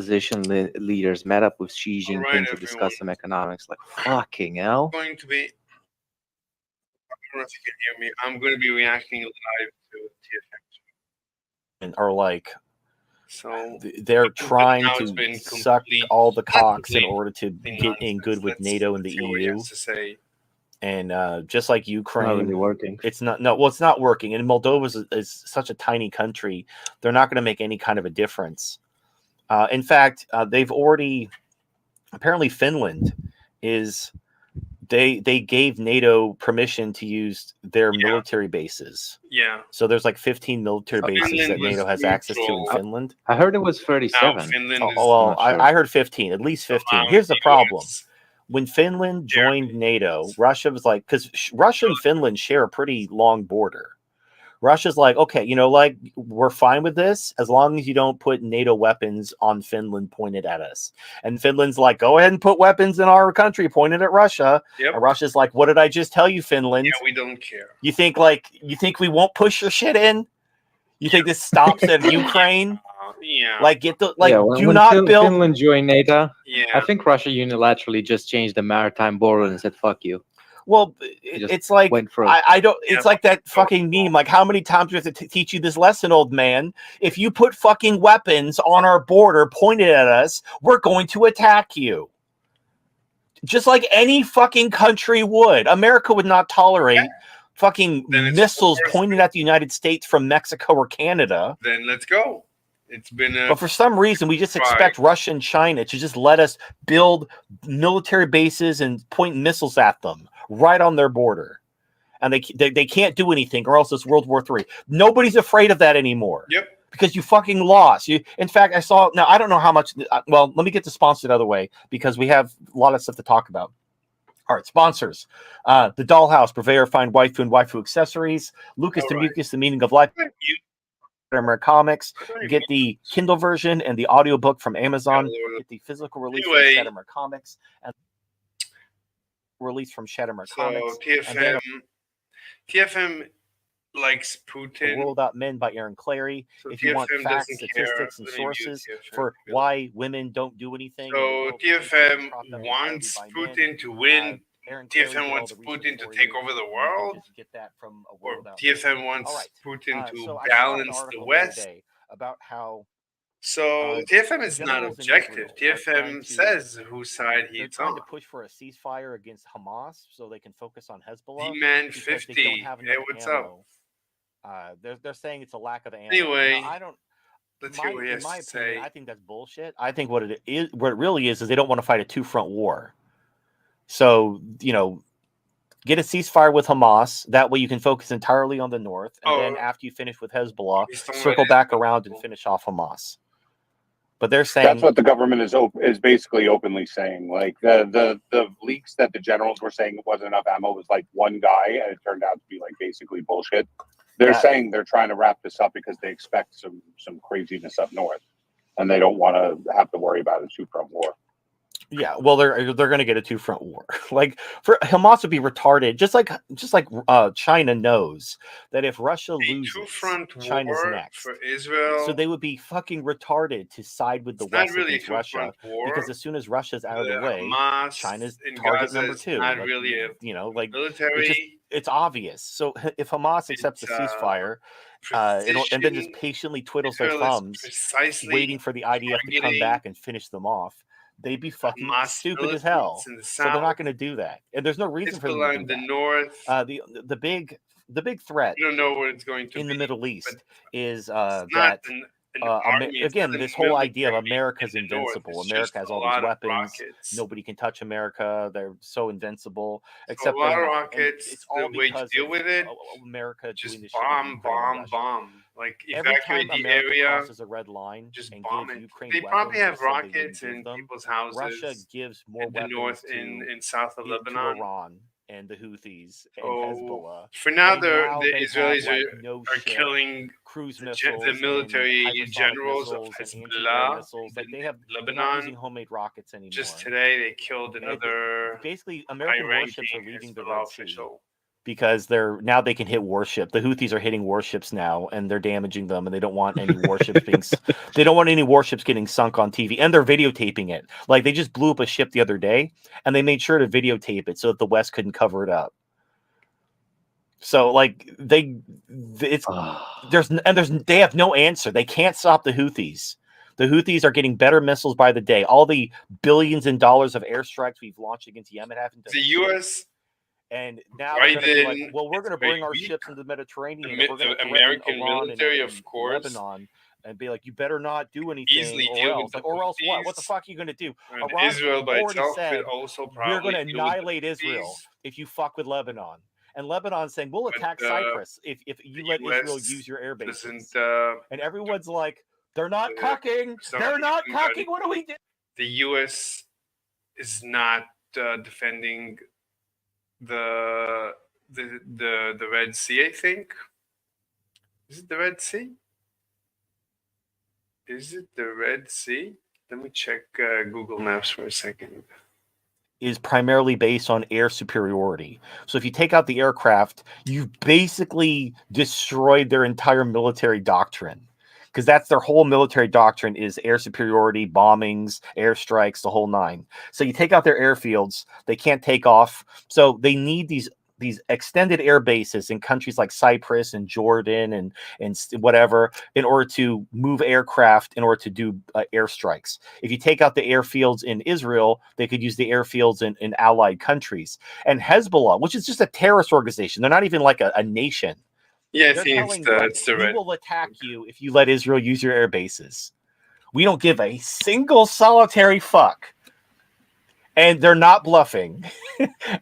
opposition leaders met up with Xi All right, Jinping to everyone. discuss some economics. Like, fucking hell. Going to be. I don't know if you can hear me. I'm going to be reacting live to TFM. And are like, So they're trying now it's to been suck complete- all the not cocks in complete order to get in nonsense. good with Let's NATO and the see what he EU. has to say. And just like It's not Ukraine, really working. it's not working. And Moldova is such a tiny country; they're not going to make any kind of a difference. In fact, they've already apparently Finland is they gave NATO permission to use their military bases. Yeah. So there's like 15 military bases Finland that NATO was has access to in neutral. Finland. I heard it was Now 37. Finland is Oh, well, not sure. I heard 15, at least 15. allowing Here's the problem. US. When Finland joined NATO, Russia was like, because Russia and Finland share a pretty long border. Russia's like, okay, like we're fine with this as long as you don't put NATO weapons on Finland pointed at us. And Finland's like, go ahead and put weapons in our country pointed at Russia. Yep. And Russia's like, what did I just tell you, Finland? Yeah, we don't care. You think we won't push your shit in? You think this stops at Ukraine? Yeah. Like Yeah, do when not build. Finland joined NATO, Yeah. I think Russia unilaterally just changed the maritime border and said, fuck you. Well, just it's like went for I don't. It's Yeah. like that fucking meme. Like, how many times do we have to teach you this lesson, old man? If you put fucking weapons on our border pointed at us, we're going to attack you. Just like any fucking country would. America would not tolerate fucking Then it's missiles forced. pointed at the United States from Mexico or Canada. Then let's go. It's been a But for some reason, we just expect Russia and China to just let us build military bases and point missiles at them right on their border. And they can't do anything, or else it's World War III. Nobody's afraid of that anymore. Yep. Because you fucking lost. In fact, I saw. Now I don't know how much. Well, let me get the sponsor the other way because we have a lot of stuff to talk about. All right, sponsors: the Dollhouse, purveyor of fine waifu and waifu accessories. Lucas All right. Demucus, The Meaning of Life. Comics. Get the Kindle version and the audiobook from Amazon. Get the physical release from Sheddermer Comics and release from Sheddermer Comics. TFM likes Putin. World.men by Aaron Clary. So if you want TFM facts, doesn't statistics, care. and Let me mute sources TFM. for why women don't do anything. So TFM wants Putin to win. TFM wants Putin to take over the world. Or TFM wants Putin to balance the West. About how TFM is not objective. TFM says whose side they're he's trying on. to push for a ceasefire against Hamas so they can focus on Hezbollah. D-Man because 50. they don't have Hey, enough what's ammo. up? They're saying it's a lack of ammo. Anyway, Now, I don't. Let's hear what he has In my to opinion, say. I think that's bullshit. I think what it really is they don't want to fight a two-front war. So get a ceasefire with Hamas. That way you can focus entirely on the north, and then after you finish with Hezbollah, circle back around and finish off Hamas. But they're saying that's what the government is basically openly saying. Like the leaks that the generals were saying it wasn't enough ammo was like one guy, and it turned out to be like basically bullshit. They're saying they're trying to wrap this up because they expect some craziness up north, and they don't want to have to worry about a two-front war. Yeah, well, they're going to get a two-front war. Like for Hamas would be retarded, just like China knows that if Russia loses, China's next for Israel. So they would be fucking retarded to side with the West against Russia because as soon as Russia's out of the way, Hamas China's in target Gaza number is two. not like, really a military. It's obvious. So if Hamas accepts a ceasefire, and then just patiently twiddles their thumbs, waiting for the IDF to come back and finish them off, they'd be fucking stupid as hell. So they're not going to do that, and there's no reason for them to do that. The north, the big threat. You don't know what it's going to in be, the Middle East is that. Again, this whole idea of America's invincible. America has all these weapons. Nobody can touch America. They're so invincible. Except a lot of rockets. It's all the way to deal with it. America just doing this bomb. Like evacuate the area. Crosses a red line. Just and bomb gives it. Ukraine They probably have rockets in people's houses. Russia gives more in the north, in south of Lebanon. Iran and the Houthis and Hezbollah. For now, the Israelis are killing cruise missiles, the military generals of Hezbollah. Like they have Lebanon. using homemade rockets anymore. Just today, they killed another. Basically, American warships are leaving the Red Sea. because they can hit warship. The Houthis are hitting warships now, and they're damaging them, and they don't want any warships they don't want any warships getting sunk on TV, and they're videotaping it. Like, they just blew up a ship the other day, and they made sure to videotape it so that the West couldn't cover it up. So, like, they have no answer. They can't stop the Houthis. The Houthis are getting better missiles by the day. All the billions and dollars of airstrikes we've launched against Yemen haven't done. The U.S. And now they're going to be like, well, we're going to bring our ships into the Mediterranean. The American military, of course, Lebanon, and be like, you better not do anything, easily or else what? What the fuck are you going to do? Israel by itself could also probably. We're going to annihilate Israel if you fuck with Lebanon. And Lebanon's saying, we'll attack Cyprus if you let Israel use your air bases. And everyone's like, they're not cucking. They're not cucking. What do we do? The U.S. is not defending the Red Sea, I think. Is it the Red Sea? Is it the Red Sea? Let me check Google Maps for a second. Is primarily based on air superiority. So if you take out the aircraft, you've basically destroyed their entire military doctrine, because that's their whole military doctrine is air superiority, bombings, airstrikes, the whole nine. So you take out their airfields, they can't take off. So they need these extended air bases in countries like Cyprus and Jordan and whatever, in order to move aircraft, in order to do airstrikes. If you take out the airfields in Israel, they could use the airfields in allied countries. And Hezbollah, which is just a terrorist organization, they're not even like a nation. Yeah, I think it's the we will attack you if you let Israel use your air bases. We don't give a single solitary fuck. And they're not bluffing.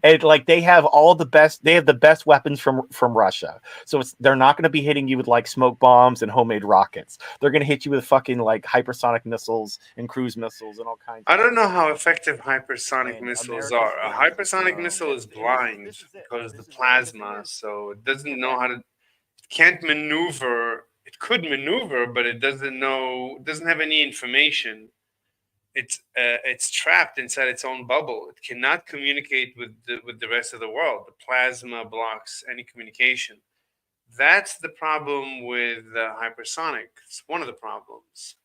And like, they have the best weapons from Russia. So they're not going to be hitting you with like smoke bombs and homemade rockets. They're going to hit you with fucking like hypersonic missiles and cruise missiles and all kinds I don't know how effective hypersonic missiles are. A hypersonic missile is blind because the plasma, so it doesn't know how to, can't maneuver. It could maneuver, but it doesn't have any information. It's trapped inside its own bubble. It cannot communicate with the rest of the world. The plasma blocks any communication. That's the problem with hypersonic. It's one of the problems.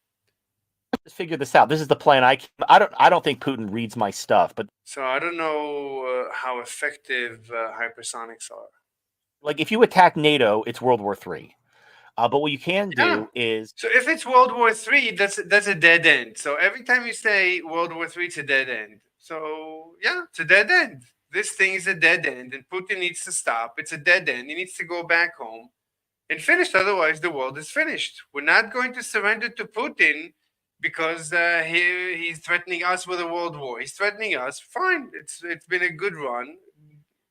Let's figure this out. This is the plan. I don't think Putin reads my stuff, but so I don't know how effective hypersonics are. Like, if you attack NATO, it's World War III. But what you can do is... So if it's World War III, that's a dead end. So every time you say World War III, it's a dead end. So, yeah, it's a dead end. This thing is a dead end, and Putin needs to stop. It's a dead end. He needs to go back home and finish. Otherwise, the world is finished. We're not going to surrender to Putin because he's threatening us with a world war. He's threatening us. Fine. It's been a good run.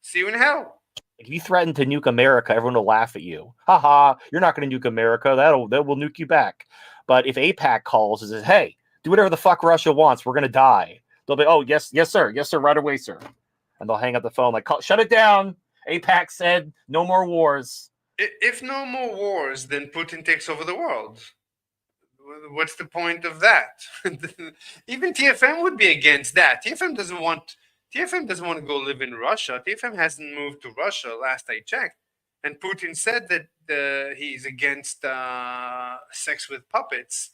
See you in hell. If you threaten to nuke America, everyone will laugh at you. Haha, you're not going to nuke America. That will nuke you back. But if AIPAC calls and says, hey, do whatever the fuck Russia wants, we're going to die. They'll be, oh, yes, sir. Yes, sir. Right away, sir. And they'll hang up the phone like, shut it down. AIPAC said no more wars. If no more wars, then Putin takes over the world. What's the point of that? Even TFM would be against that. TFM doesn't want to go live in Russia. TFM hasn't moved to Russia, last I checked. And Putin said that he's against sex with puppets.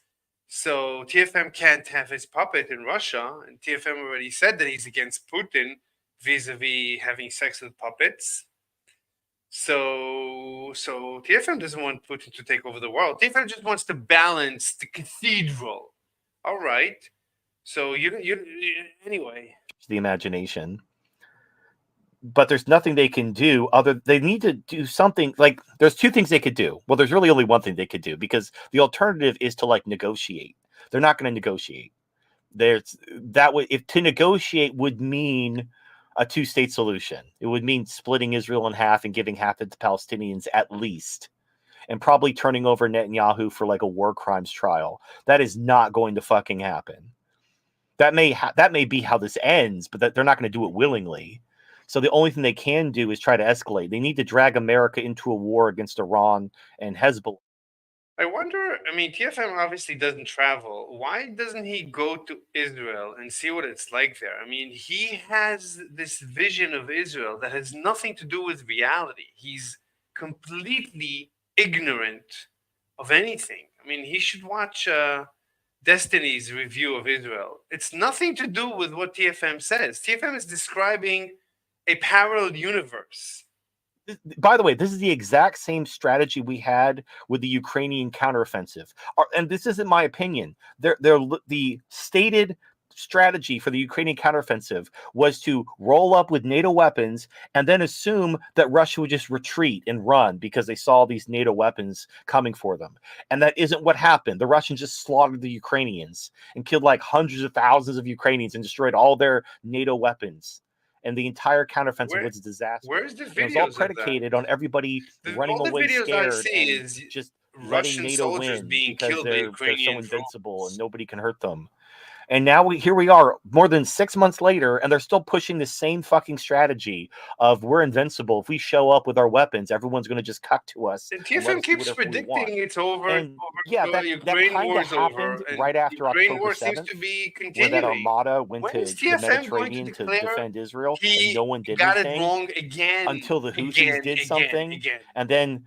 So TFM can't have his puppet in Russia. And TFM already said that he's against Putin vis-a-vis having sex with puppets. So TFM doesn't want Putin to take over the world. TFM just wants to balance the cathedral. All right. So anyway. The imagination. But there's nothing they can do they need to do something. Like, there's two things they could do. Well, there's really only one thing they could do, because the alternative is to like negotiate. They're not going to negotiate. If to negotiate would mean a two-state solution. It would mean splitting Israel in half and giving half it to Palestinians at least, and probably turning over Netanyahu for like a war crimes trial. That is not going to fucking happen. That may be how this ends, but they're not going to do it willingly. So the only thing they can do is try to escalate. They need to drag America into a war against Iran and Hezbollah. I wonder. I mean, TFM obviously doesn't travel. Why doesn't he go to Israel and see what it's like there? I mean, he has this vision of Israel that has nothing to do with reality. He's completely ignorant of anything. I mean, he should watch Destiny's review of Israel. It's nothing to do with what TFM says. TFM is describing a parallel universe. By the way, this is the exact same strategy we had with the Ukrainian counteroffensive. And this isn't my opinion. The stated strategy for the Ukrainian counteroffensive was to roll up with NATO weapons and then assume that Russia would just retreat and run because they saw these NATO weapons coming for them. And that isn't what happened. The Russians just slaughtered the Ukrainians and killed like hundreds of thousands of Ukrainians and destroyed all their NATO weapons. And the entire counteroffensive was a disaster. Where's the It was videos all of predicated on everybody running all the away videos I scared see and is just letting Russian NATO soldiers win being because killed by they're so Ukrainian invincible drones. and nobody can hurt them. And now here we are more than 6 months later, and they're still pushing the same fucking strategy of we're invincible. If we show up with our weapons, everyone's going to just cut to us. And And let TFM us do keeps whatever we want. predicting it's over. And it's over, yeah, the that Ukraine kind war of is over, happened and right after Ukraine October war seems 7th, to be where that continuing. armada went When to is the TFM going to Mediterranean to declare defend Israel, and he no one did got it anything wrong again? until the Houthis again, did again, something. again. And then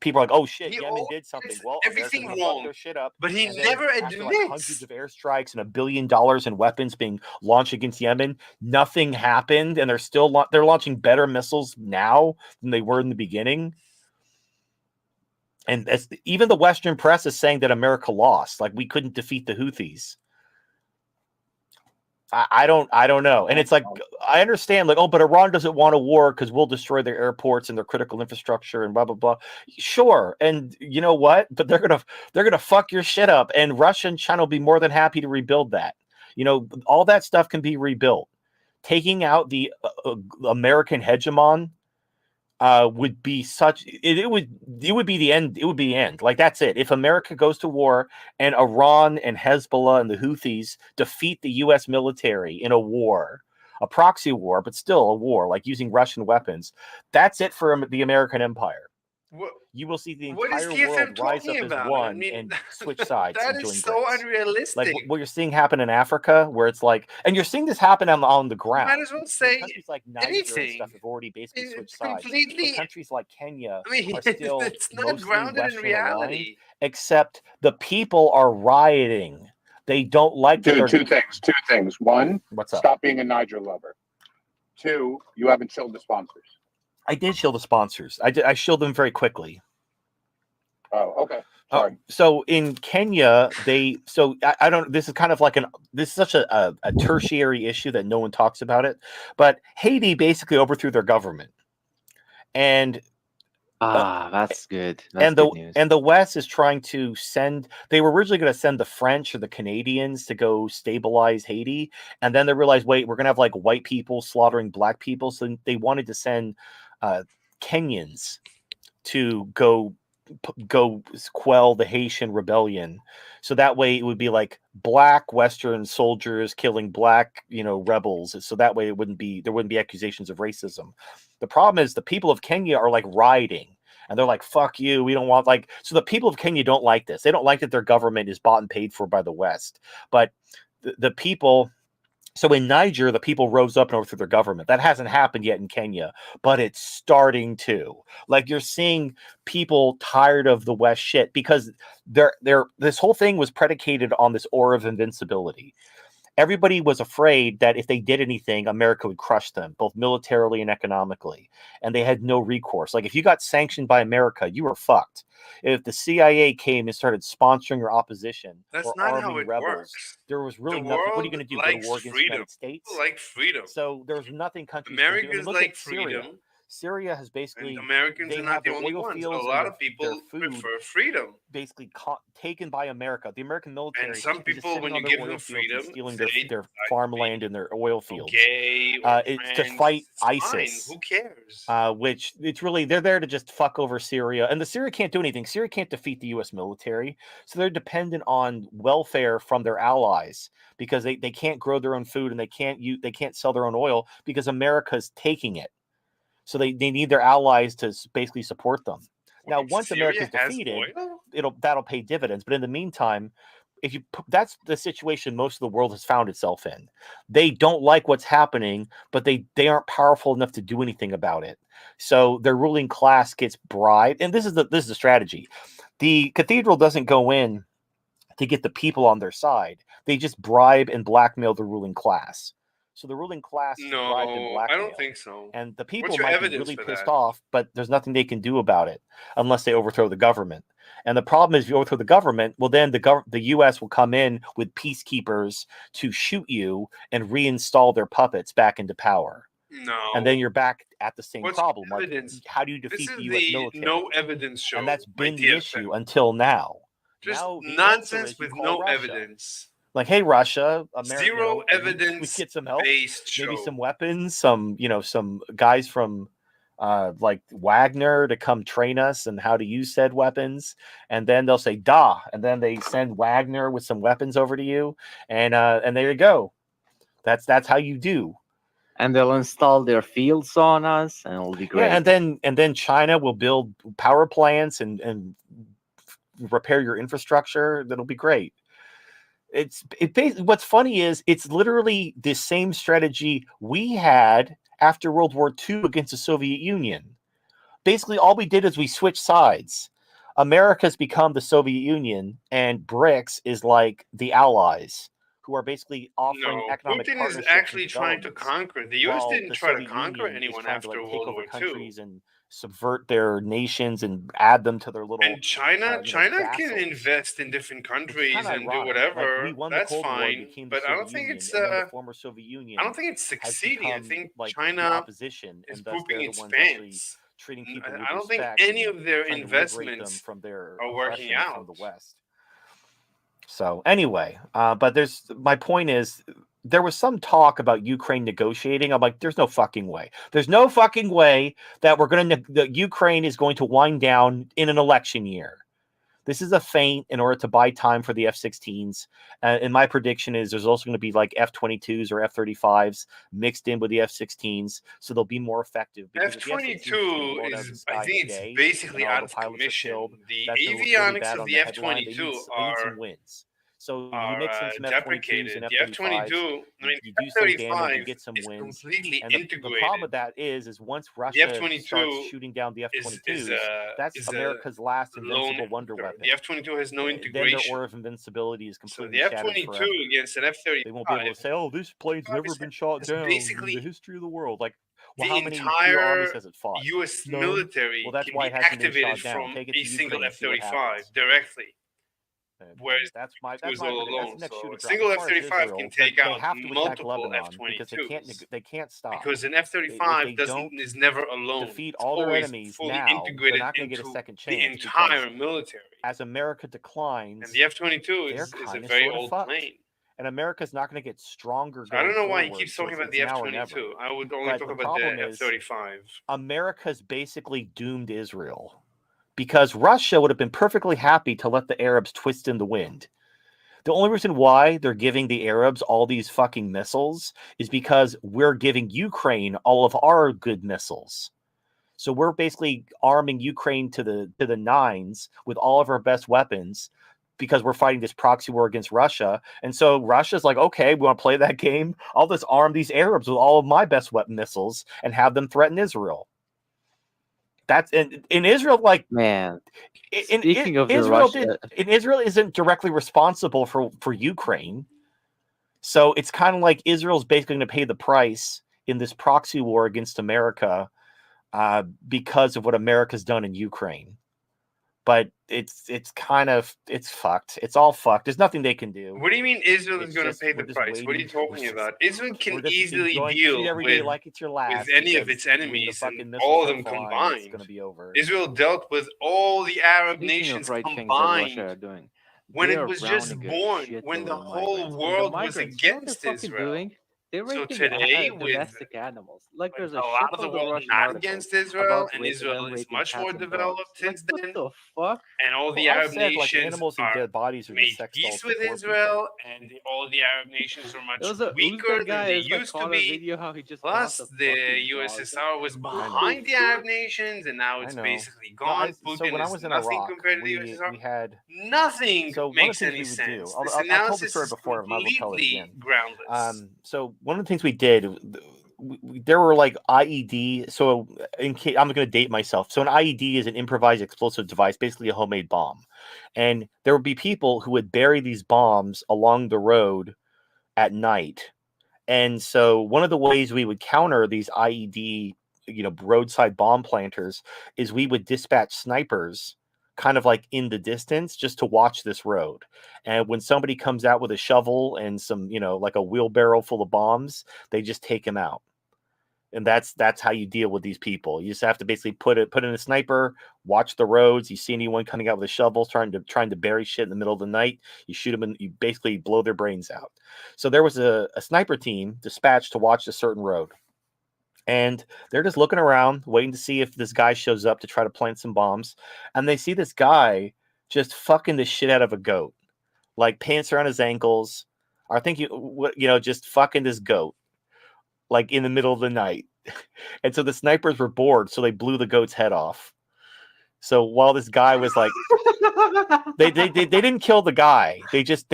people are like, oh shit, He Yemen always did something. gets Well, everything America's gonna fuck wrong, their shit up. but he And then never after like hundreds admits. of airstrikes and $1 billion in weapons being launched against Yemen, nothing happened, and they're still they're launching better missiles now than they were in the beginning. And even the Western press is saying that America lost, like we couldn't defeat the Houthis. I don't know. And it's like, I understand, like, oh, but Iran doesn't want a war because we'll destroy their airports and their critical infrastructure and blah blah blah. Sure, and you know what? But they're gonna fuck your shit up, and Russia and China will be more than happy to rebuild that. You know, all that stuff can be rebuilt. Taking out the American hegemon would be such it would be the end. It would be the end. Like that's it. If America goes to war and Iran and Hezbollah and the Houthis defeat the U.S. military in a war, a proxy war, but still a war, like using Russian weapons, that's it for the American empire. You will see the What is entire TFM world rise up talking as about? one I mean, and switch sides. that and join is so BRICS. unrealistic. Like what you're seeing happen in Africa, where it's like, and you're seeing this happen on the You ground. might as well say Countries like Niger and anything. stuff have already basically switched It's sides. completely. But countries like Kenya I mean, are still it's not mostly grounded in Western aligned, reality. except the people are rioting. They don't like that. Two things. One, What's up? stop being a Niger lover. Two, you haven't shilled the sponsors. I did shield the sponsors. I shielded them very quickly. Oh, okay. Sorry. So in Kenya, I don't. This is kind of like this is such a tertiary issue that no one talks about it. But Haiti basically overthrew their government, and that's good. That's good news. And the West is trying to send. They were originally going to send the French or the Canadians to go stabilize Haiti, and then they realized, wait, we're going to have like white people slaughtering black people, so they wanted to send Kenyans to go quell the Haitian rebellion, so that way it would be like black Western soldiers killing black rebels, so that way there wouldn't be accusations of racism. The problem is the people of Kenya are like rioting and they're like, fuck you, we don't want so the people of Kenya don't like this. They don't like that their government is bought and paid for by the West, but the people. So in Niger, the people rose up and overthrew their government. That hasn't happened yet in Kenya, but it's starting to. Like you're seeing people tired of the West shit because this whole thing was predicated on this aura of invincibility. Everybody was afraid that if they did anything, America would crush them, both militarily and economically. And they had no recourse. Like if you got sanctioned by America, you were fucked. If the CIA came and started sponsoring your opposition or arming rebels, there was really nothing. What are you going to do? Go to war against the United States? People like freedom. So there's nothing countries Americans can do. like freedom. Syria has basically. And Americans are not the only ones. A lot of people prefer freedom. Basically taken by America. The American military. And some people, when you give them freedom, stealing their farmland and their oil fields. Okay, it's to fight ISIS. Fine. Who cares? Which it's really they're there to just fuck over Syria, and the Syria can't do anything. Syria can't defeat the U.S. military, so they're dependent on welfare from their allies because they can't grow their own food and they can't sell their own oil because America's taking it. So they need their allies to basically support them. Now, once America's defeated, that'll pay dividends. But in the meantime, that's the situation most of the world has found itself in. They don't like what's happening, but they aren't powerful enough to do anything about it. So their ruling class gets bribed, and this is the strategy. The cathedral doesn't go in to get the people on their side. They just bribe and blackmail the ruling class. So the ruling class is bribed and No, I blackmailed. don't think so. And the people What's your might be evidence really for pissed that? off, but there's nothing they can do about it unless they overthrow the government. And the problem is, if you overthrow the government, well, then the U.S. will come in with peacekeepers to shoot you and reinstall their puppets back into power. No. And then you're back at the same What's problem. the Like, evidence? how do you This defeat is the U.S. the military? no evidence show. And that's by been the TFM. issue until now. Just Now, the answer nonsense is you with call no Russia. evidence. Like, hey, Russia, America, Zero we evidence get some help, based show. maybe some weapons, some guys from like Wagner to come train us and how to use said weapons. And then they'll say, "Da," and then they send Wagner with some weapons over to you, and there you go. That's how you do. And they'll install their fields on us, and it'll be great. Yeah, and then China will build power plants and repair your infrastructure. That'll be great. What's funny is it's literally the same strategy we had after World War II against the Soviet Union. Basically, all we did is we switched sides. America's become the Soviet Union, and BRICS is like the allies, who are basically offering No, economic Putin is partnerships actually and trying to developments, conquer. The U.S. while didn't the try to Soviet conquer Union is anyone trying to after take World over War II. countries and subvert their nations and add them to their little. And China can vassals. invest in different countries Kinda and do ironic. whatever. Like, we won That's the Cold War, fine. became the But I Soviet don't think Union, it's and then the former Soviet Union I don't think it's has succeeding. I become think like the China opposition, is and thus pooping they're the its ones actually pants. treating people with I don't think respect any and of their trying to liberate them investments from their are working oppression from out. the West. So anyway, but my point is, there was some talk about Ukraine negotiating. I'm like, there's no fucking way. There's no fucking way that that Ukraine is going to wind down in an election year. This is a feint in order to buy time for the F-16s. And my prediction is there's also going to be like F-22s or F-35s mixed in with the F-16s, so they'll be more effective. because if the F-16s get blown F-22 out of the is, sky I in think a it's day, basically and all out the of pilots are commission. killed, The that's going to look really avionics bad of on the the headline. They F-22 need some wins. So you mix in some F-22s deprecated. and The F-35s. F-22, I mean, You the do some damage, you F-35 get some is wins. completely And the integrated. problem with that is once The Russia F-22 starts shooting down the F-22s, that's America's last invincible wonder weapon. The F-22 has no Then their integration. aura of invincibility is So completely the shattered F-22 forever. against an F-35, They won't be able to say, "Oh, this plane's never been shot is down in basically the history of the world." Like, well, the how many pure entire armies has it fought? U.S. None. military Well, that's can why be it hasn't been activated shot down. from Take it a to single Ukraine, see what F-35 happens. directly. And Whereas that's my it was prediction. all That's alone. the next So shoe to a drop. single As far as F-35 Israel, can take they out have to attack multiple Lebanon because F-22s. they can't stop. Because an If F-35 they don't is never alone. defeat It's all their always enemies fully now, they're integrated not going to get a into second the chance entire because military. as America declines, And the F-22 they're is a kinda very sorta old fucked. plane. and America's not going to get stronger. So I don't know why he forward, keeps so talking about it's the now or F-22. never. I would only But talk the about problem the is- F-35. America's basically doomed Israel because Russia would have been perfectly happy to let the Arabs twist in the wind. The only reason why they're giving the Arabs all these fucking missiles is because we're giving Ukraine all of our good missiles. So we're basically arming Ukraine to the nines with all of our best weapons because we're fighting this proxy war against Russia. And so Russia's like, okay, we want to play that game. I'll just arm these Arabs with all of my best weapon missiles and have them threaten Israel. That's in Israel, like, Man, in speaking of the Israel, Russia, Israel isn't directly responsible for Ukraine. So it's kind of like Israel's basically going to pay the price in this proxy war against America because of what America's done in Ukraine. But it's fucked. It's all fucked. There's nothing they can do. What do you mean Israel is It's going to just- pay we're the just price? What are you waiting. We're talking just- about? Israel We're can just easily enjoying- deal treat every day with like it's your last. any of because its when the enemies fucking and missiles all of start them flying, combined. It's going to be over. Israel dealt with all the Arab speaking nations of right things that combined Russia are doing, when they it are was just drowning a born, shitload when the of whole migrants. And the world was migrants, you know what against they're fucking Israel. doing? They're So raping today, with domestic animals. Like with there's a a lot of the shitload of world Russian not articles against Israel, about and them Israel is raping much more cats and developed dogs. Like since what then, the fuck? and all the Well, I've Arab said like nations animals and are dead bodies are made just sex dolls peace for with poor people. Israel, and all the Arab nations are much There was a weaker Uzbek than guy they is like used to caught a be. video how he just Plus, dropped a the fucking dog. USSR was What behind the the Arab fuck? nations, and now I it's know. basically No, gone. so Putin when I is was in nothing Iraq, compared to the we USSR. had Nothing so one of makes the things any we would sense. do. This I told the analysis story is before, but I will tell it completely again. groundless. So one of the things we did, there were like IED. So in case I'm going to date myself. So an IED is an improvised explosive device, basically a homemade bomb. And there would be people who would bury these bombs along the road at night. And so one of the ways we would counter these IED, roadside bomb planters is we would dispatch snipers kind of like in the distance just to watch this road. And when somebody comes out with a shovel and some, like a wheelbarrow full of bombs, they just take him out. And that's how you deal with these people. You just have to basically put in a sniper, watch the roads. You see anyone coming out with a shovel trying to bury shit in the middle of the night, you shoot them and you basically blow their brains out. So there was a sniper team dispatched to watch a certain road. And they're just looking around, waiting to see if this guy shows up to try to plant some bombs. And they see this guy just fucking the shit out of a goat, like pants around his ankles. Or I think just fucking this goat, like in the middle of the night. And so the snipers were bored, so they blew the goat's head off. So while this guy was like, they didn't kill the guy. They just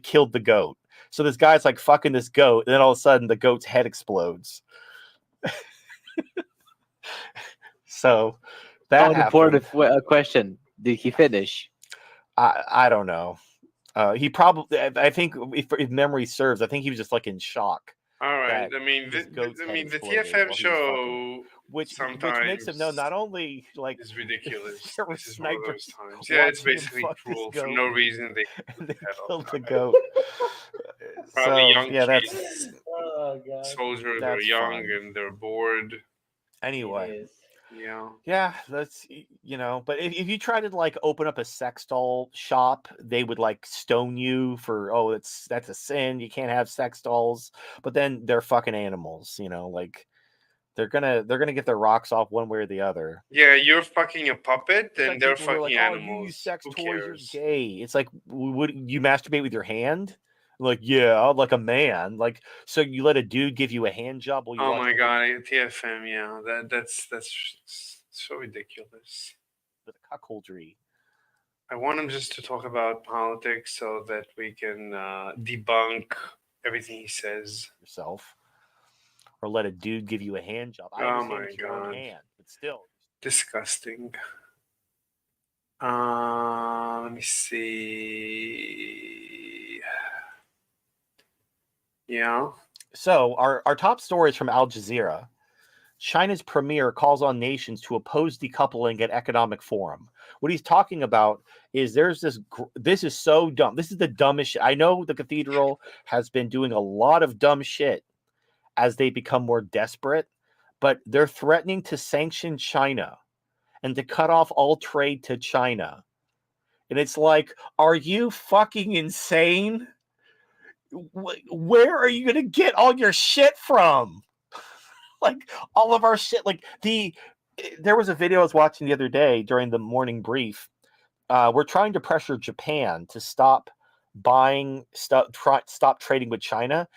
killed the goat. So this guy's like fucking this goat, and then all of a sudden the goat's head explodes. So that happened. Important question. Did he finish? I don't know. He probably. I think if memory serves, I think he was just like in shock. All right. that I mean, this goat's head the exploded TFM while he was show which sometimes makes him know not only like is ridiculous. there were This is one of those snipers times. Yeah, it's watching him basically fuck this cruel for goat. no reason. They and they head off killed the the head. goat. Probably So young yeah, kids. that's Oh god. Soldiers are That's young fine. and they're bored. anyway. Yeah. Yeah, that's but if you try to like open up a sex doll shop, they would like stone you for that's a sin. You can't have sex dolls. But then they're fucking animals, like they're gonna get their rocks off one way or the other. Yeah, you're fucking a puppet It's and like they're people who are fucking like, oh, animals. you use sex Who toys, cares? you're gay. It's like, would you masturbate with your hand? Like, yeah, like a man. Like, so you let a dude give you a hand job while you Oh watch my the god, movie TFM, yeah. That's so ridiculous. with a cuckoldry. I want him just to talk about politics so that we can debunk everything he says. Yourself, or let a dude give you a hand job. I Oh understand my it's your own God. hand, but still. Disgusting. Let me see. Yeah. So our top story is from Al Jazeera. China's premier calls on nations to oppose decoupling at economic forum. What he's talking about is this is so dumb. This is the dumbest shit. I know the cathedral has been doing a lot of dumb shit as they become more desperate, but they're threatening to sanction China and to cut off all trade to China. And it's like, are you fucking insane? Where are you going to get all your shit from? Like all of our shit. Like there was a video I was watching the other day during the morning brief. We're trying to pressure Japan to stop buying stuff, stop trading with China.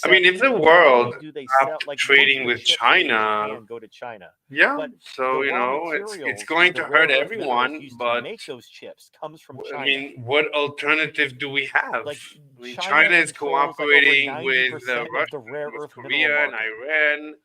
I mean, if the not world only do they stopped most trading of the with chips made in China, Japan go to China. yeah. But So the you raw know, it's materials, going the to rare hurt earth minerals everyone. used to But make those chips comes from China. I mean, what alternative do we have? Like I mean, China China is controls, like, over cooperating with 90% of Russia, the rare North earth mineral Korea, and market. Iran.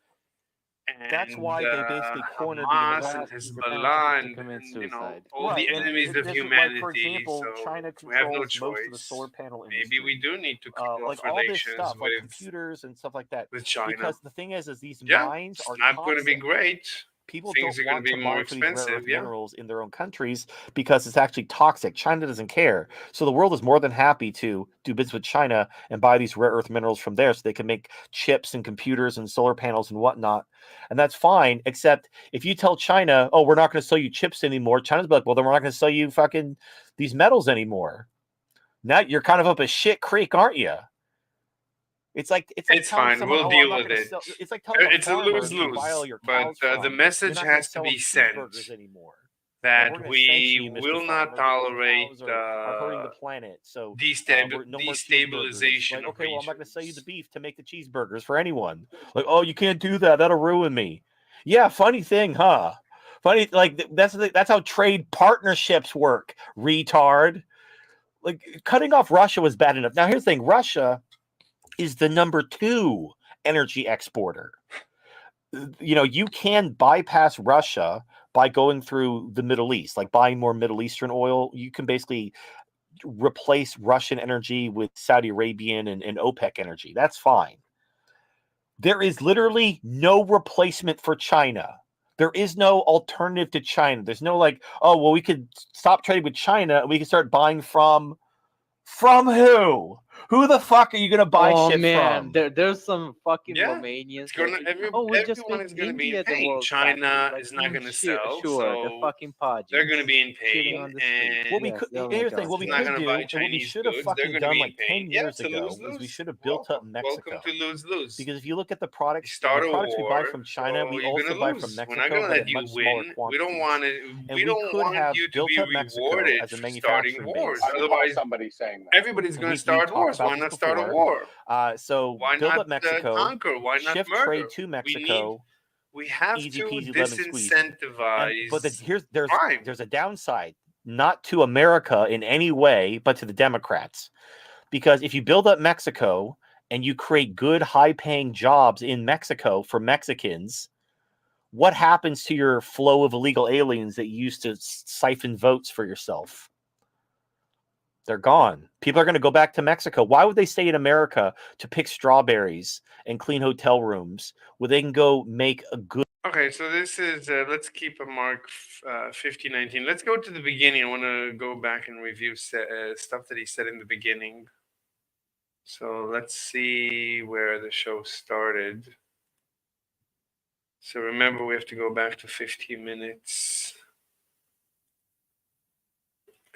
That's And why they basically cornered the Hamas United and States. Hezbollah to and commit you know suicide. all the and enemies of this is humanity. like, for example, So China we have no controls most of the choice. solar panel industry. Maybe we do need to cut off like all this relations stuff, like with computers and stuff like that. China. Because the thing is these Yeah, mines it's are not going to be toxic. great. People Things don't are gonna want be to more mine for these rare expensive, earth yeah. minerals in their own countries because it's actually toxic. China doesn't care. So the world is more than happy to do business with China and buy these rare earth minerals from there so they can make chips and computers and solar panels and whatnot. And that's fine, except if you tell China, oh, we're not going to sell you chips anymore, China's like, well, then we're not going to sell you fucking these metals anymore. Now you're kind of up a shit creek, aren't you? It's like It's telling fine. someone, We'll "Oh, deal I'm not with gonna it. sell." It's like telling a It's a farmer who you buy all lose-lose. your But cows the from, "You're message not gonna has to sell them be sent cheeseburgers anymore. Like, that we're gonna sanction you, we Mr. will Farmer, not because tolerate cows are hurting the planet. So no more cheeseburgers." destabilization Like, of okay, well, I'm not gonna sell you the regions. beef to make the cheeseburgers for anyone. Like, oh, you can't do that. That'll ruin me. Yeah, funny thing, huh? Funny, like that's how trade partnerships work, retard. Like, cutting off Russia was bad enough. Now here's the thing: Russia is the number 2 energy exporter. You can bypass Russia by going through the Middle East, like buying more Middle Eastern oil. You can basically replace Russian energy with Saudi Arabian and OPEC energy. That's fine. There is literally no replacement for China. There is no alternative to China. There's no like, oh, well, we could stop trading with China and we can start buying from who? Who the fuck are you gonna buy Oh shit man, from? there's some fucking Yeah, Romanians. it's gonna. We just Everyone make is gonna be in India the pain. world's China factory. Like, is not gonna sell, sure, the so fucking podgy. they're gonna be in Shitting pain, on the street. Well, we and could. Yes, oh my Here's the thing: God, what we not could gonna do, buy and what we Chinese should have goods. They're fucking gonna done be in like 10 pain. Yeah, years it's a ago, was we lose-lose. should have built up Mexico. Welcome to lose-lose. Because if you look at the You products, start the a products we buy war, from China, so we you're also gonna buy from lose. We're not Mexico, gonna but let at you much smaller win. quantities. And We we don't could want have you to built be up Mexico rewarded as a for starting manufacturing wars. base. I recall Otherwise, somebody saying that. everybody's gonna We start talked wars. about Why this not start a before. war? So Why build not up Mexico, conquer? Why not shift murder? trade to Mexico, We have easy to peasy lemon squeezy. But disincentivize crime. there's a downside, not to America in any way, but to the Democrats. Because if you build up Mexico and you create good, high-paying jobs in Mexico for Mexicans, what happens to your flow of illegal aliens that you used to siphon votes for yourself? They're gone. People are going to go back to Mexico. Why would they stay in America to pick strawberries and clean hotel rooms where they can go make a good? Okay, so this is, let's keep a mark 5019. Let's go to the beginning. I want to go back and review stuff that he said in the beginning. So let's see where the show started. So remember, we have to go back to 15 minutes.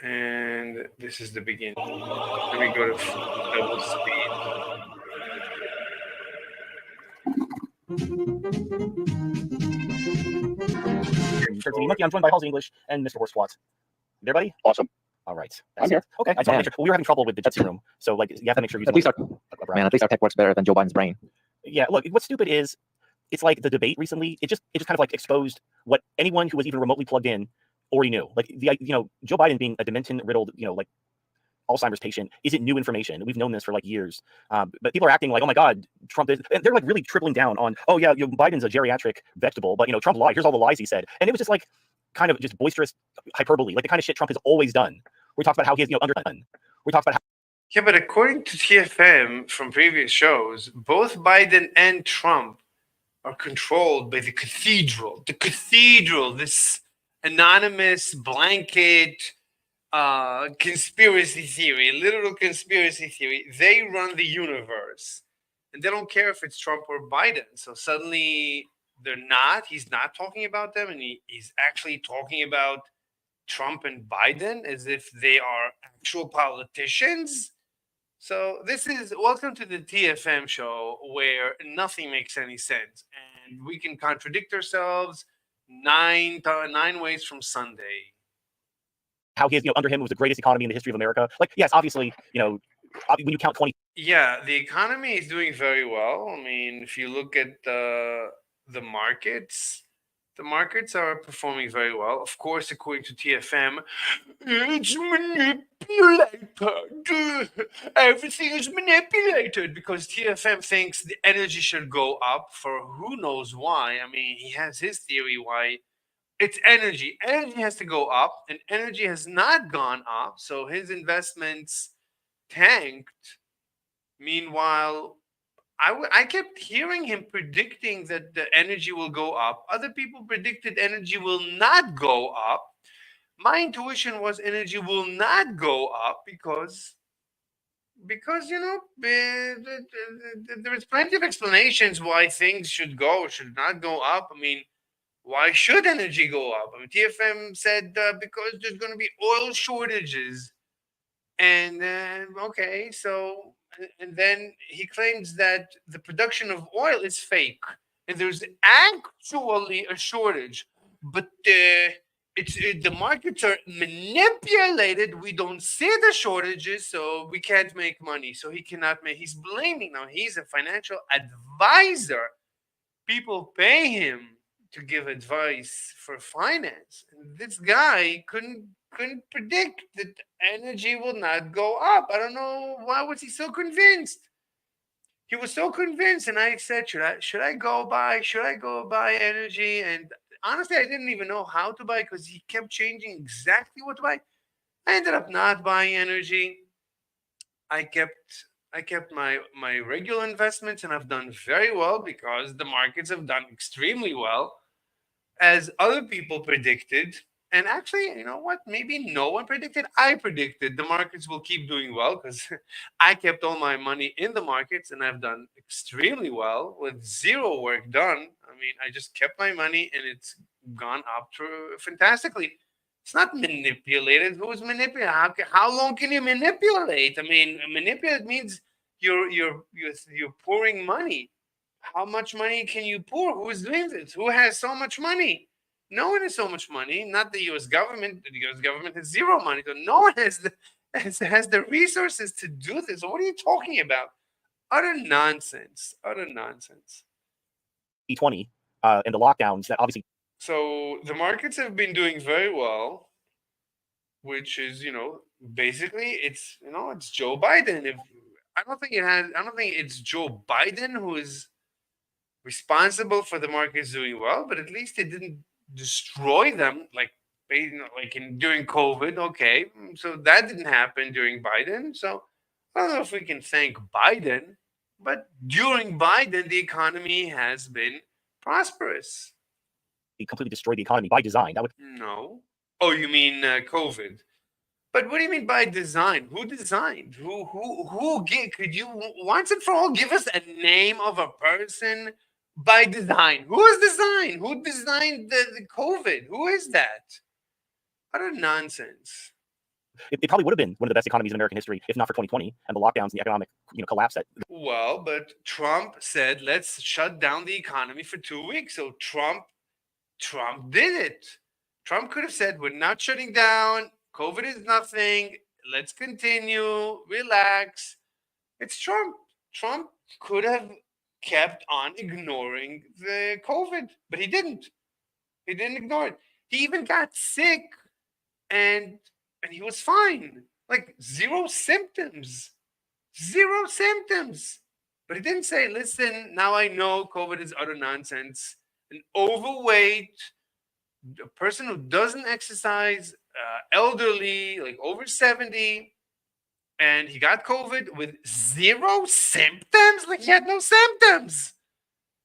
And this is the beginning. Let me go to double speed. I'm joined by Halsey English and Mr. Horse Squats. There, buddy? Awesome. All right. I'm here. Okay. I just want to make sure. We were having trouble with the Jitsi room. So, like, you have to make sure you At least our tech works better than Joe Biden's brain. Yeah, look, what's stupid is it's like the debate recently, it just kind of like exposed what anyone who was even remotely plugged in already knew. Like, Joe Biden being a dementia-riddled, like Alzheimer's patient isn't new information. We've known this for like years. But people are acting like, oh my God, Trump is, and they're like really tripling down on, oh yeah, Biden's a geriatric vegetable, but Trump lied. Here's all the lies he said. And it was just like kind of just boisterous hyperbole, like the kind of shit Trump has always done. We talked about how he has, underdone. We talked about how. Yeah, but according to TFM from previous shows, both Biden and Trump are controlled by the cathedral. The cathedral, this anonymous blanket conspiracy theory, literal conspiracy theory. They run the universe. And they don't care if it's Trump or Biden. So suddenly he's not talking about them, and he's actually talking about Trump and Biden as if they are actual politicians. So this is welcome to the TFM show where nothing makes any sense, and we can contradict ourselves 9 ways from Sunday. How he is, under him, was the greatest economy in the history of America. Like, yes, obviously, when you count 20. Yeah, the economy is doing very well. I mean, if you look at the markets. The markets are performing very well. Of course, according to TFM, it's manipulated. Everything is manipulated because TFM thinks the energy should go up for who knows why. I mean, he has his theory why it's energy. Energy has to go up, and energy has not gone up. So his investments tanked. Meanwhile, I kept hearing him predicting that the energy will go up. Other people predicted energy will not go up. My intuition was energy will not go up because there is plenty of explanations why things should not go up. I mean, why should energy go up? I mean, TFM said because there's going to be oil shortages. And okay, so and then he claims that the production of oil is fake, and there's actually a shortage, but the markets are manipulated. We don't see the shortages, so we can't make money. So he cannot make. He's blaming now. He's a financial advisor. People pay him to give advice for finance. And this guy couldn't predict that energy will not go up. I don't know why was he so convinced. He was so convinced, and I said, should I go buy energy? And honestly, I didn't even know how to buy because he kept changing exactly what to buy. I ended up not buying energy. I kept my regular investments, and I've done very well because the markets have done extremely well, as other people predicted. And actually, you know what? Maybe no one predicted. I predicted the markets will keep doing well because I kept all my money in the markets and I've done extremely well with zero work done. I mean, I just kept my money and it's gone up fantastically. It's not manipulated. Who's manipulated? How long can you manipulate? I mean, manipulate means you're pouring money. How much money can you pour? Who is doing this? Who has so much money? No one has so much money. Not the U.S. government. The U.S. government has zero money. So no one has the resources to do this. What are you talking about? Utter nonsense. Utter nonsense. 2020 and the lockdowns that obviously. So the markets have been doing very well, which is, basically it's Joe Biden. I don't think it's Joe Biden who is responsible for the markets doing well, but at least it didn't destroy them like during COVID. Okay, so that didn't happen during Biden. So I don't know if we can thank Biden, but during Biden, the economy has been prosperous. He completely destroyed the economy by design. That would No. Oh, you mean COVID? But what do you mean by design? Who designed? Could you once and for all give us a name of a person by design? Who is design? Who designed the COVID? Who is that? Utter nonsense. it probably would have been one of the best economies in American history if not for 2020 and the lockdowns and the economic collapse that. Well, but Trump said let's shut down the economy for 2 weeks. So Trump did it. Trump could have said we're not shutting down. COVID is nothing. Let's continue. Relax. It's Trump. Trump could have kept on ignoring the COVID, but he didn't. He didn't ignore it. He even got sick, and he was fine. Like zero symptoms. Zero symptoms. But he didn't say, listen, now I know COVID is utter nonsense. An overweight, a person who doesn't exercise, elderly, like over 70, and he got COVID with zero symptoms? Like he had no symptoms.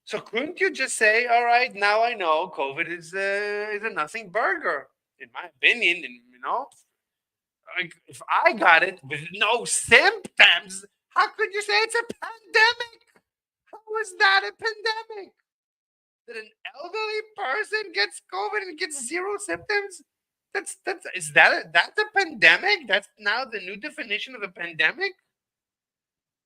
So couldn't you just say, all right, now I know COVID is a nothing burger, in my opinion, and like if I got it with no symptoms, how could you say it's a pandemic? How is that a pandemic? That an elderly person gets COVID and gets zero symptoms? That's a pandemic? That's now the new definition of a pandemic?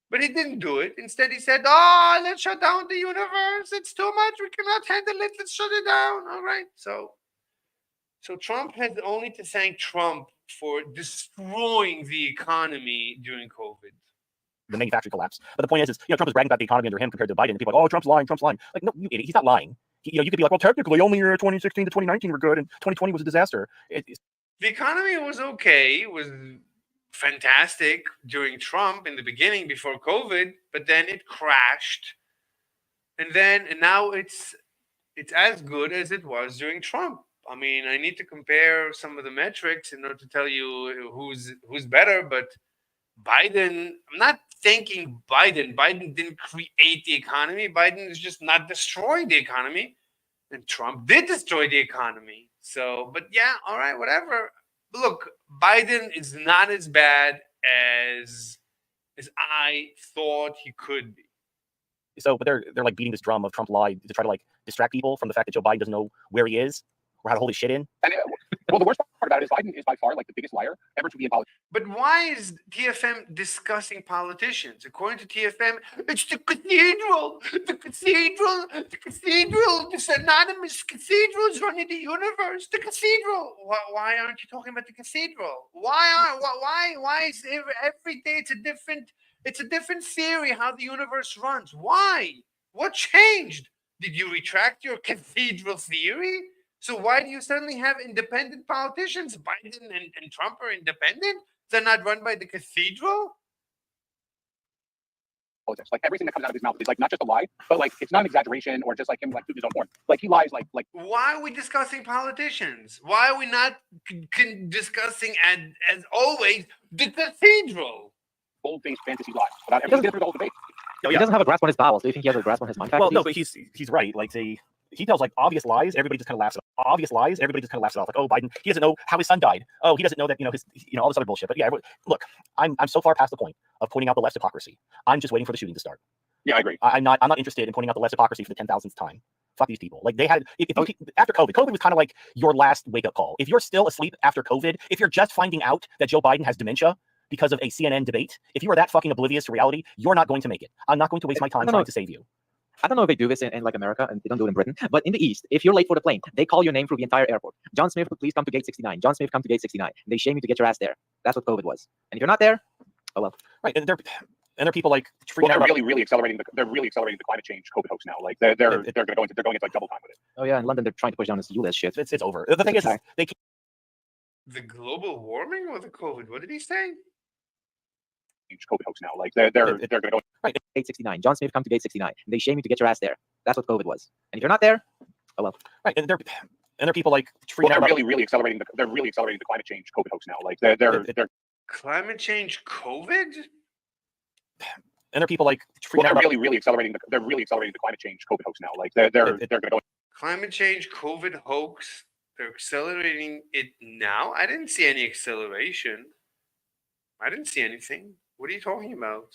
But he didn't do it. Instead, he said, "Oh, let's shut down the universe. It's too much. We cannot handle it. Let's shut it down." All right. So Trump has only to thank Trump for destroying the economy during COVID. The manufacturing collapse. But the point is Trump is bragging about the economy under him compared to Biden. And people are like, oh, Trump's lying. Like, no, you idiot. He's not lying. You could be like, well, technically, only 2016 to 2019 were good, and 2020 was a disaster. The economy was okay. It was fantastic during Trump in the beginning before COVID, but then it crashed. And now it's as good as it was during Trump. I mean, I need to compare some of the metrics in order to tell you who's better, but Biden, I'm not thanking Biden. Biden didn't create the economy. Biden is just not destroying the economy. And Trump did destroy the economy. So, but yeah, all right, whatever. Look, Biden is not as bad as I thought he could be. So, but they're like beating this drum of Trump lied to try to like distract people from the fact that Joe Biden doesn't know where he is or how to hold his shit in. And Well, the worst part about it is Biden is by far like the biggest liar ever to be in politics. But why is TFM discussing politicians? According to TFM, it's the cathedral. The cathedral. The cathedral. This anonymous cathedral is running the universe. The cathedral. Why aren't you talking about the cathedral? Why is every day it's a different theory how the universe runs? Why? What changed? Did you retract your cathedral theory? So why do you suddenly have independent politicians? Biden and Trump are independent? They're not run by the cathedral? Like everything that comes out of his mouth is like not just a lie, but like it's not an exaggeration or just like him like to his own horn. Like he lies like Why are we discussing politicians? Why are we not discussing, as always, the cathedral? bold-faced fantasy lies without ever getting through the whole debate. Oh, He yeah. doesn't have a grasp on his bowels. Do you think he has a grasp on his mind Well, faculties? no, but he's right. Like he tells like obvious lies. Everybody just kind of laughs it off. Obvious lies. Everybody just kind of laughs it off. Like, oh, Biden, he doesn't know how his son died. Oh, he doesn't know that his all this other bullshit. But yeah, look, I'm so far past the point of pointing out the left's hypocrisy. I'm just waiting for the shooting to start. Yeah, I agree. I'm not interested in pointing out the left's hypocrisy for the 10,000th time. Fuck these people. Like they had after COVID was kind of like your last wake up call. If you're still asleep after COVID, if you're just finding out that Joe Biden has dementia because of a CNN debate, if you are that fucking oblivious to reality, you're not going to make it. I'm not going to waste my time trying to save you. I don't know if they do this in like America, and they don't do it in Britain, but in the East, if you're late for the plane, they call your name through the entire airport. John Smith, please come to gate 69. John Smith, come to gate 69. They shame you to get your ass there. That's what COVID was. And if you're not there, oh well. Right, and there are people like freaking Well, out. they're really accelerating the climate change COVID hoax now. Like they're going into like double time with it. Oh yeah, in London they're trying to push down this ULEZ shit. It's over. The thing is, they can't. The global warming or the COVID? What did he say? COVID hoax now. Like they're going to go. Gate 69. John Smith, come to gate 69. They shame you to get your ass there. That's what COVID was. And if you're not there, oh well. Right, and there are people like freaking Well, out. they're really accelerating the climate change COVID hoax now. Like they're Climate change COVID? And there are people like well, freaking out. they're really accelerating the climate change COVID hoax now. Like they're going to go. Climate change COVID hoax? They're accelerating it now? I didn't see any acceleration. I didn't see anything. What are you talking about?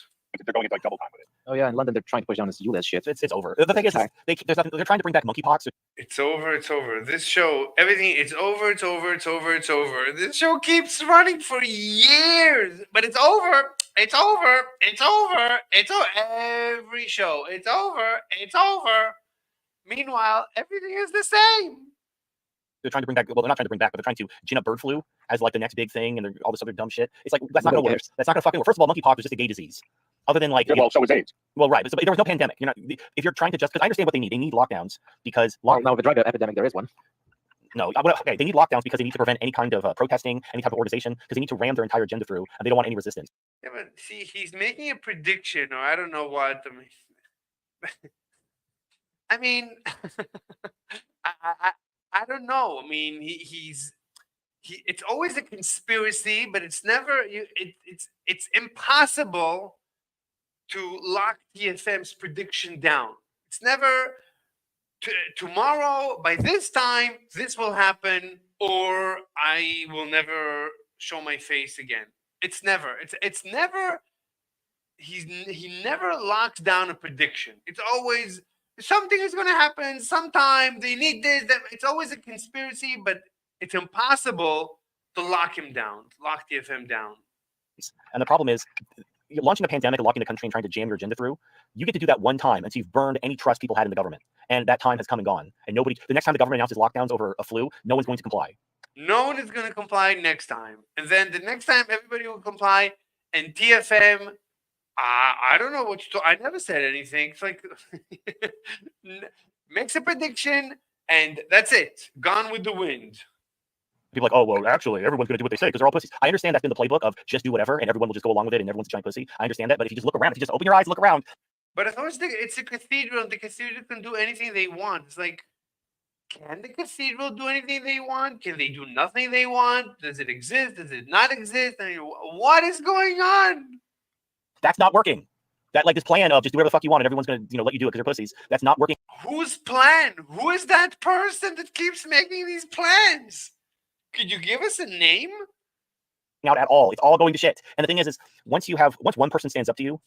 They're going into like double time with it. Oh yeah, in London they're trying to push down this ULEZ shit. It's over. The thing is, there's nothing. They're trying to bring back monkeypox. It's over. It's over. This show, everything, it's over. It's over. It's over. It's over. This show keeps running for years, but it's over. It's over. It's over. It's over. Every show, it's over. It's over. Meanwhile, everything is the same. They're trying to bring back. Well, they're not trying to bring back, but they're trying to gin up bird flu as like the next big thing, and all this other dumb shit. It's like that's not gonna work. That's not gonna fucking work. First of all, monkeypox is just a gay disease. Other than like, Yeah, well, so is AIDS. well, right, but there was no pandemic. You're not. If you're trying to just, because I understand what they need. They need lockdowns because Well, no, the drug epidemic, there is one. No, okay, they need lockdowns because they need to prevent any kind of protesting, any type of organization, because they need to ram their entire agenda through, and they don't want any resistance. Yeah, but see, he's making a prediction, or I don't know what. I mean, I don't know. I mean, it's always a conspiracy, but it's never. It's impossible to lock TFM's prediction down. It's never tomorrow by this time this will happen, or I will never show my face again. It's never. It's never. He never locks down a prediction. It's always something is going to happen sometime. They need this. That. It's always a conspiracy, but it's impossible to lock him down, lock TFM down. And the problem is, launching a pandemic and locking the country and trying to jam your agenda through, you get to do that one time, and so you've burned any trust people had in the government. And that time has come and gone. And nobody, the next time the government announces lockdowns over a flu, no one's going to comply. No one is going to comply next time. And then the next time everybody will comply. And TFM, I don't know what you told. I never said anything. It's like, makes a prediction and that's it. Gone with the wind. People are like, oh, well, actually, everyone's going to do what they say because they're all pussies. I understand that's been the playbook of just do whatever and everyone will just go along with it and everyone's a giant pussy. I understand that. But if you just look around, if you just open your eyes, look around. But if it's a cathedral, and the cathedral can do anything they want. It's like, can the cathedral do anything they want? Can they do nothing they want? Does it exist? Does it not exist? I mean, what is going on? That's not working. That like this plan of just do whatever the fuck you want and everyone's going to let you do it because they're pussies. That's not working. Whose plan? Who is that person that keeps making these plans? Could you give us a name? Out at all. It's all going to shit. And the thing is once one person stands up to you,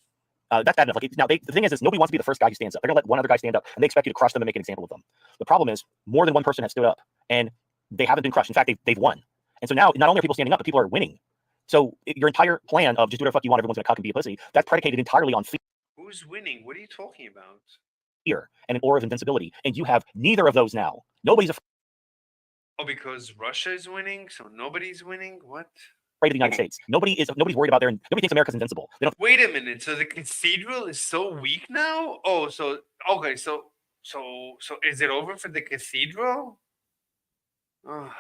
that's bad enough. Like the thing is nobody wants to be the first guy who stands up. They're gonna let one other guy stand up, and they expect you to crush them and make an example of them. The problem is more than one person has stood up, and they haven't been crushed. In fact, they've won. And so now, not only are people standing up, but people are winning. So your entire plan of just do whatever the fuck you want, everyone's gonna cuck and be a pussy, that's predicated entirely on Who's winning? What are you talking about? fear and an aura of invincibility. And you have neither of those now. Nobody's Oh, because Russia is winning, so nobody's winning? What? afraid of the United States. Nobody's worried about nobody thinks America's invincible. They don't Wait a minute. So the cathedral is so weak now? Oh, so okay, so is it over for the cathedral? Oh.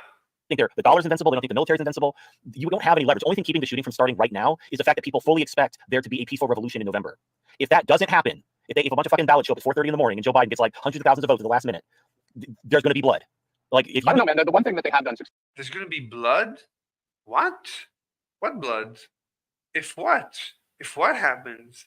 think the dollar's invincible. They don't think the military's invincible. You don't have any leverage. The only thing keeping the shooting from starting right now is the fact that people fully expect there to be a peaceful revolution in November. If that doesn't happen, if a bunch of fucking ballots show up at 4:30 in the morning and Joe Biden gets like hundreds of thousands of votes at the last minute, there's going to be blood. Like if you I don't know, man. The one thing that they have done There's gonna be blood? What? What blood? If what? If what happens?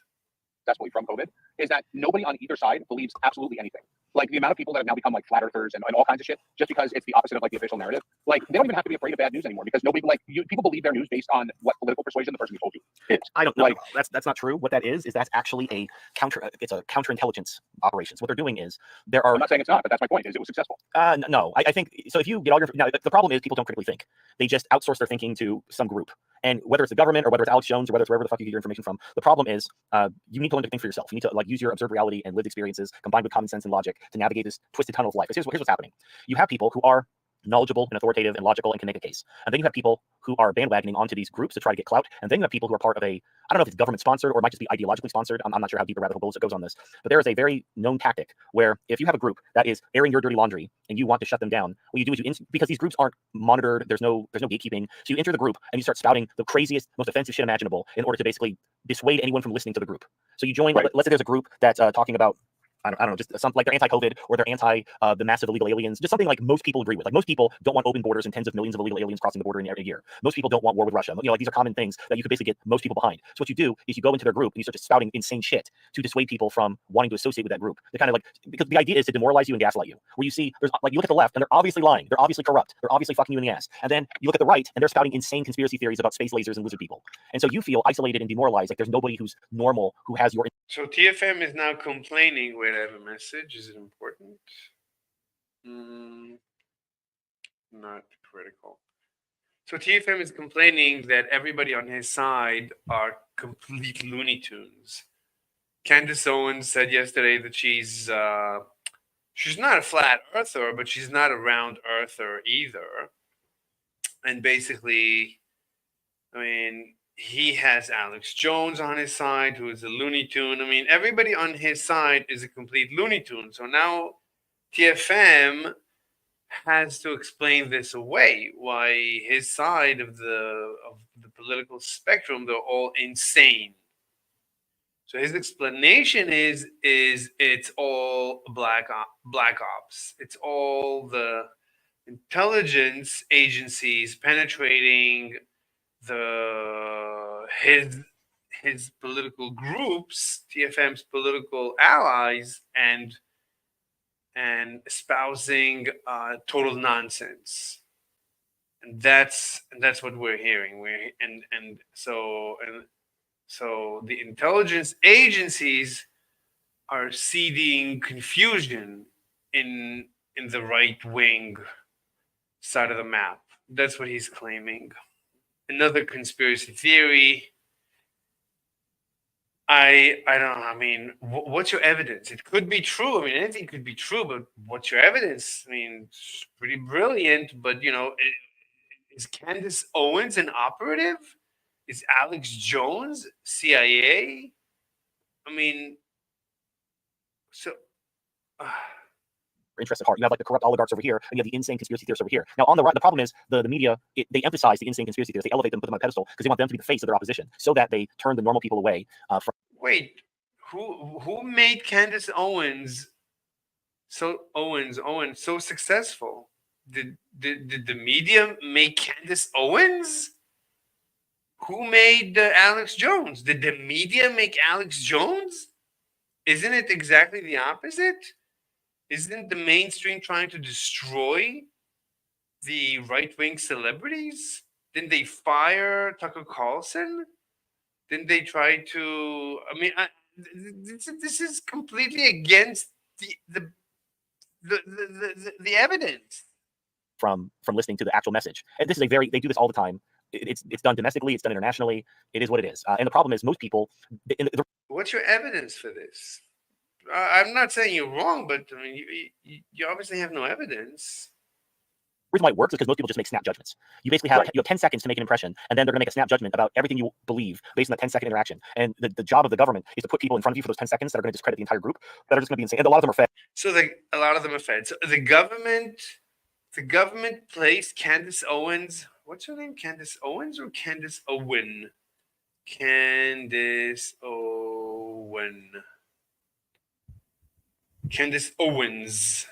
successfully from COVID is that nobody on either side believes absolutely anything. Like the amount of people that have now become like flat earthers and all kinds of shit just because it's the opposite of like the official narrative. Like they don't even have to be afraid of bad news anymore because nobody people believe their news based on what political persuasion the person who told you is. I don't know. Like, that's not true. What that is that's actually a counterintelligence operations. What they're doing is there are. I'm not saying it's not, but that's my point. Is it was successful? No, I think so. If you get all your now, the problem is people don't critically think. They just outsource their thinking to some group. And whether it's the government or whether it's Alex Jones or whether it's wherever the fuck you get your information from, the problem is you need to learn to think for yourself. You need to like use your observed reality and lived experiences combined with common sense and logic to navigate this twisted tunnel of life. Here's what's happening. You have people who are knowledgeable and authoritative and logical and can make a case. And then you have people who are bandwagoning onto these groups to try to get clout. And then you have people who are part of I don't know if it's government sponsored or it might just be ideologically sponsored. I'm not sure how deep a rabbit hole it goes on this. But there is a very known tactic where if you have a group that is airing your dirty laundry and you want to shut them down, what you do is because these groups aren't monitored, there's no gatekeeping. So you enter the group and you start spouting the craziest, most offensive shit imaginable in order to basically dissuade anyone from listening to the group. So you join, let's say there's a group that's talking about I don't know, just something like they're anti-COVID or they're anti the massive illegal aliens, just something like most people agree with. Like most people don't want open borders and tens of millions of illegal aliens crossing the border in a year. Most people don't want war with Russia. You know, like these are common things that you could basically get most people behind. So what you do is you go into their group and you start just spouting insane shit to dissuade people from wanting to associate with that group. They kind of like, because the idea is to demoralize you and gaslight you. Where you see, there's like, you look at the left and they're obviously lying. They're obviously corrupt. They're obviously fucking you in the ass. And then you look at the right and they're spouting insane conspiracy theories about space lasers and lizard people. And so you feel isolated and demoralized. Like there's nobody who's normal who has your. So TFM is now complaining. Wait, I have a message. Is it important? Not critical. So TFM is complaining that everybody on his side are complete Looney Tunes. Candace Owens said yesterday that she's not a flat earther, but she's not a round earther either. And basically, I mean, he has Alex Jones on his side, who is a Looney Tune. I mean, everybody on his side is a complete Looney Tune. So now TFM has to explain this away, why his side of the political spectrum, they're all insane. So his explanation is it's all black ops. It's all the intelligence agencies penetrating his political groups, TFM's political allies, and espousing total nonsense. And that's what we're hearing. So the intelligence agencies are seeding confusion in the right wing side of the map. That's what he's claiming. Another conspiracy theory. I don't know. I mean, what's your evidence? It could be true. I mean, anything could be true, but what's your evidence? I mean, it's pretty brilliant, but you know, is Candace Owens an operative? Is Alex Jones CIA? I mean, so. Interests at heart. You have like the corrupt oligarchs over here, and you have the insane conspiracy theorists over here. Now, on the right, the problem is the media, they emphasize the insane conspiracy theorists. They elevate them, put them on a pedestal because they want them to be the face of their opposition, so that they turn the normal people away from. Wait, who made Candace Owens so successful? Did the media make Candace Owens? Who made Alex Jones? Did the media make Alex Jones? Isn't it exactly the opposite? Isn't the mainstream trying to destroy the right-wing celebrities? Didn't they fire Tucker Carlson? Didn't they try to? I mean, this is completely against the evidence. from listening to the actual message. And this is they do this all the time. It's done domestically, it's done internationally. It is what it is. And the problem is most people. What's your evidence for this? I'm not saying you're wrong, but I mean, you obviously have no evidence. The reason why it works is because most people just make snap judgments. You basically have 10 seconds to make an impression, and then they're going to make a snap judgment about everything you believe based on that 10-second interaction. And the job of the government is to put people in front of you for those 10 seconds that are going to discredit the entire group, that are just going to be insane. And a lot of them are fed. So a lot of them are fed. So the government placed Candace Owens. What's her name? Candace Owens or Candace Owen? Candace Owen. Candace Owens.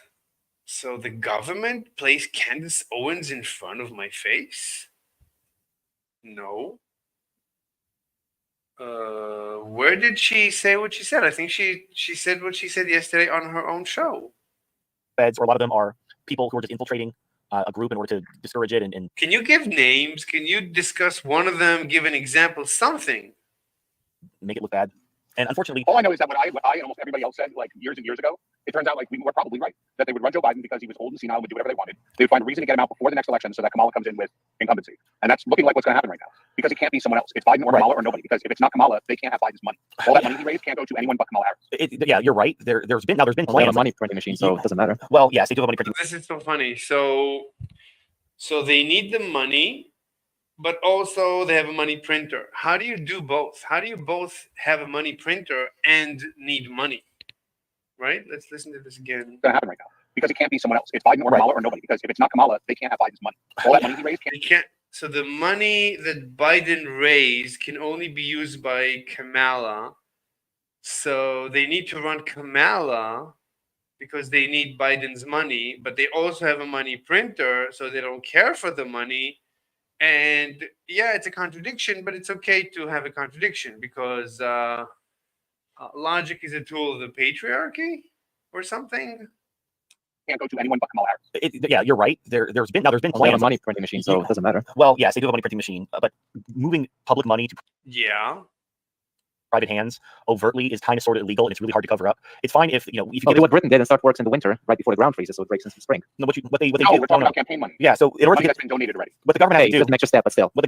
So the government placed Candace Owens in front of my face? No. Where did she say what she said? I think she said what she said yesterday on her own show. Feds, or a lot of them are people who are just infiltrating a group in order to discourage it. And Can you give names? Can you discuss one of them? Give an example, something. make it look bad. And unfortunately, All I know is that what I and almost everybody else said like years and years ago, it turns out like we were probably right that they would run Joe Biden because he was old and senile and would do whatever they wanted. They would find a reason to get him out before the next election so that Kamala comes in with incumbency, and that's looking like what's going to happen right now because it can't be someone else. It's Biden or Kamala or nobody. Because if it's not Kamala, they can't have Biden's money. All that money he raised can't go to anyone but Kamala Harris. yeah, you're right. There's been Well, they have plans. a money printing machine, so it doesn't matter. Well, yes, they do have money printing. This is so funny. So they need the money, but also they have a money printer. How do you do both? How do you both have a money printer and need money? Right? Let's listen to this again. It's going to happen right now because it can't be someone else. It's Biden or Kamala or nobody. Because if it's not Kamala, they can't have Biden's money. All that money he raised can't. They can't. So the money that Biden raised can only be used by Kamala. So they need to run Kamala because they need Biden's money, but they also have a money printer, so they don't care for the money. And yeah, it's a contradiction, but it's okay to have a contradiction because logic is a tool of the patriarchy or something. Can't go to anyone but Kamala Harris. Yeah, you're right. There's been Well, they have a plans. money printing machine, so it doesn't matter. Well, yes, they do have a money printing machine, but moving public money to Yeah. private hands overtly is kind of sort of illegal, and it's really hard to cover up. It's fine if you Oh, give do what Britain did and start works in the winter, right before the ground freezes, so it breaks in the spring. no, what they No, do. we're No, talking no. about campaign money. Yeah, so in order Money to that's been donated already. what the government has Hey, to just do. an extra step, but still. The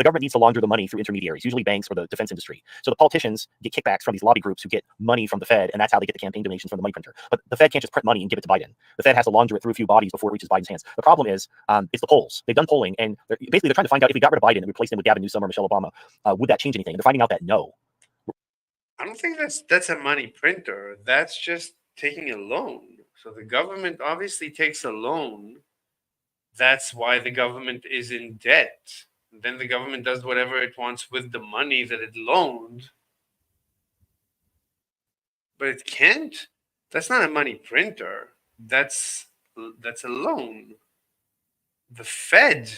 government needs to launder the money through intermediaries, usually banks or the defense industry. So the politicians get kickbacks from these lobby groups who get money from the Fed, and that's how they get the campaign donations from the money printer. But the Fed can't just print money and give it to Biden. The Fed has to launder it through a few bodies before it reaches Biden's hands. The problem is, it's the polls. They've done polling, and they're trying to find out if we got rid of Biden and replaced him with Gavin Newsom or Michelle Obama, would that change anything? And they're finding out that no. I don't think that's a money printer. That's just taking a loan. So the government obviously takes a loan. That's why the government is in debt. Then the government does whatever it wants with the money that it loaned. But it can't. That's not a money printer. That's a loan. The Fed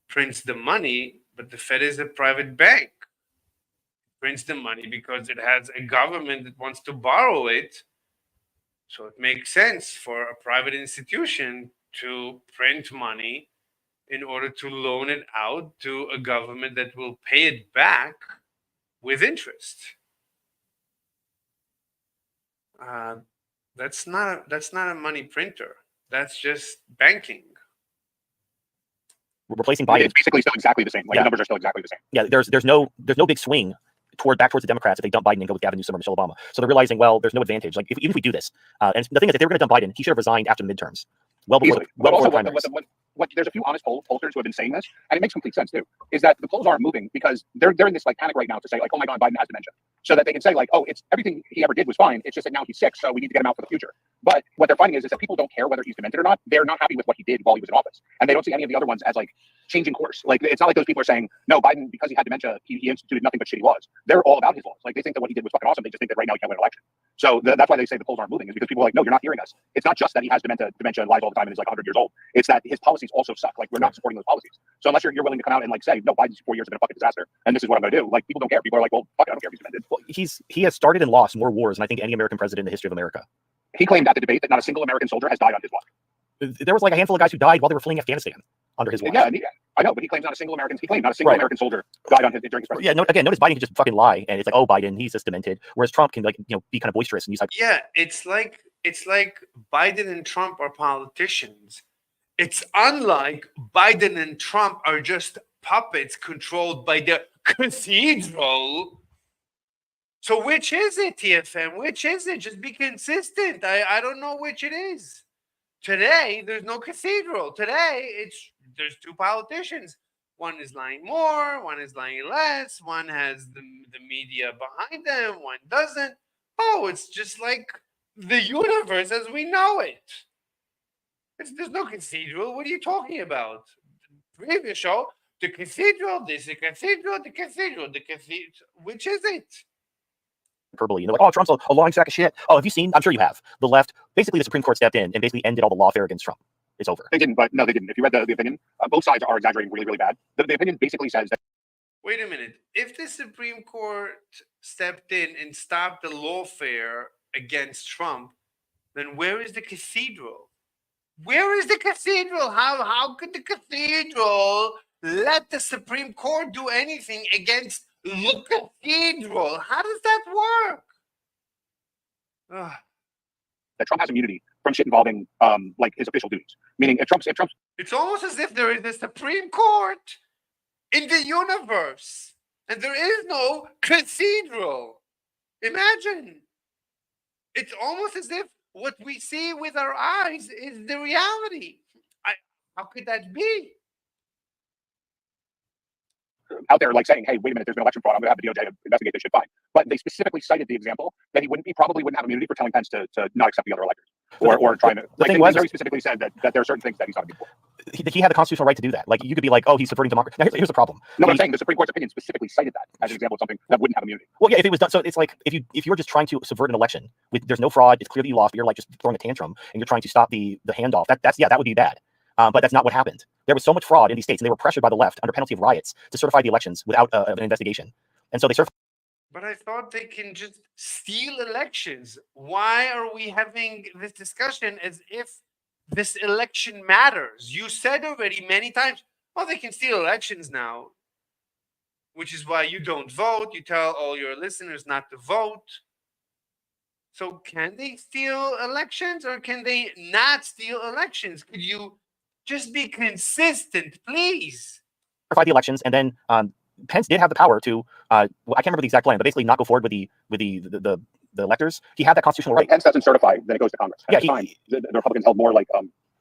prints the money, but the Fed is a private bank. Prints the money because it has a government that wants to borrow it. So it makes sense for a private institution to print money in order to loan it out to a government that will pay it back with interest. That's not a money printer. That's just banking. We're replacing Biden. It's basically still exactly the same. Like Yeah. the numbers are still exactly the same. Yeah, there's no big swing back towards the Democrats if they dump Biden and go with Gavin Newsom or Michelle Obama. So they're realizing, well, there's no advantage. Like even if we do this, and the thing is, if they were going to dump Biden, he should have resigned after the midterms, well before Easily. well But before also, the primaries. there's a few honest pollsters who have been saying this, and it makes complete sense too. Is that the polls aren't moving because they're in this like panic right now to say like, oh my God, Biden has dementia, so that they can say like, oh, it's everything he ever did was fine. It's just that now he's sick, so we need to get him out for the future. But what they're finding is that people don't care whether he's demented or not. They're not happy with what he did while he was in office, and they don't see any of the other ones as like changing course. Like it's not like those people are saying no, Biden because he had dementia, he instituted nothing but shitty laws. They're all about his laws. Like they think that what he did was fucking awesome. They just think that right now he can't win an election. So that's why they say the polls aren't moving, is because people are like, no, you're not hearing us. It's not just that he has dementia and lies all the time and is like 100 years old. It's that his policies also suck. Like we're not supporting those policies. So unless you're willing to come out and like say, no, Biden's 4 years have been a fucking disaster, and this is what I'm going to do. Like people don't care. People are like, well, fuck it, I don't care if he's demented. Well, he has started and lost more wars than I think any American president in the history of America. He claimed at the debate that not a single American soldier has died on his watch. There was like a handful of guys who died while they were fleeing Afghanistan under his watch. Yeah, I know, but he claims not a single American. He claimed not a single Right. American soldier died on his during his presidency. Yeah, notice Biden can just fucking lie, and it's like, oh, Biden, he's just demented. Whereas Trump can be kind of boisterous and use like, Yeah, it's like Biden and Trump are politicians. It's unlike Biden and Trump are just puppets controlled by the cathedral. So which is it, TFM? Which is it? Just be consistent. I don't know which it is. Today, there's no cathedral. Today, there's two politicians. One is lying more, one is lying less, one has the media behind them, one doesn't. Oh, it's just like the universe as we know it. There's no cathedral. What are you talking about? Previous show, the cathedral, this, the cathedral, the cathedral, the cathedral. Which is it? Hyperbole. Like, oh, Trump's a lying sack of shit. Oh, have you seen? I'm sure you have. The left, basically, the Supreme Court stepped in and basically ended all the lawfare against Trump. It's over. They didn't, but no, they didn't. If you read the opinion, both sides are exaggerating really, really bad. The opinion basically says that. Wait a minute. If the Supreme Court stepped in and stopped the lawfare against Trump, then where is the cathedral? Where is the cathedral? How could the cathedral let the Supreme Court do anything against the cathedral? How does that work? Ugh. That Trump has immunity from shit involving like his official duties. Meaning, if Trump's It's almost as if there is a Supreme Court in the universe, and there is no cathedral. Imagine. It's almost as if what we see with our eyes is the reality. How could that be? out there like saying, hey, wait a minute, there's been election fraud, I'm going to have the DOJ investigate this shit, fine. But they specifically cited the example that he probably wouldn't have immunity for telling Pence to not accept the other electors. Or trying to, like, they very specifically said that there are certain things that he's not immune for. He had the constitutional right to do that. Like, you could be like, oh, he's subverting democracy. Now, here's the problem. No, I'm saying the Supreme Court's opinion specifically cited that as an example of something that wouldn't have immunity. Well, yeah, if it was done, so it's like if you're just trying to subvert an election with there's no fraud, it's clearly you lost, but you're like just throwing a tantrum and you're trying to stop the handoff. That would be bad. But that's not what happened. There was so much fraud in these states, and they were pressured by the left under penalty of riots to certify the elections without an investigation. And so they certified. But I thought they can just steal elections. Why are we having this discussion as if this election matters? You said already many times, oh, they can steal elections now, which is why you don't vote. You tell all your listeners not to vote. So can they steal elections or can they not steal elections? Could you just be consistent, please? Certify the elections, and then Pence did have the power to I can't remember the exact plan, but basically not go forward with the electors. He had that constitutional right. Pence doesn't certify, then it goes to Congress. Yeah, fine. The Republicans held more like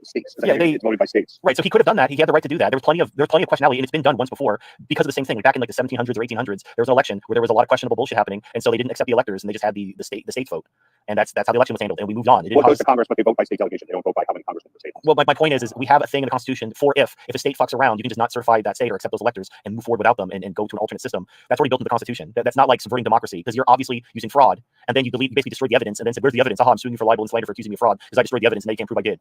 states. Yeah, it's voted by states. Right. So he could have done that. He had the right to do that. There was plenty of questionality, and it's been done once before because of the same thing. Like back in like the 1700s or 1800s, there was an election where there was a lot of questionable bullshit happening, and so they didn't accept the electors, and they just had the states vote, and that's how the election was handled, and we moved on. It goes to Congress, but they vote by state delegation. They don't vote by how many congressmen the state. Well, my point is we have a thing in the Constitution for if a state fucks around, you can just not certify that state or accept those electors and move forward without them and go to an alternate system. That's already built into the Constitution. That's not like subverting democracy because you're obviously using fraud, and then you basically destroyed the evidence, and then said, "Where's the evidence? Aha, I'm suing you for libel and slander for accusing me of fraud because I destroyed the evidence, and they can't prove I did."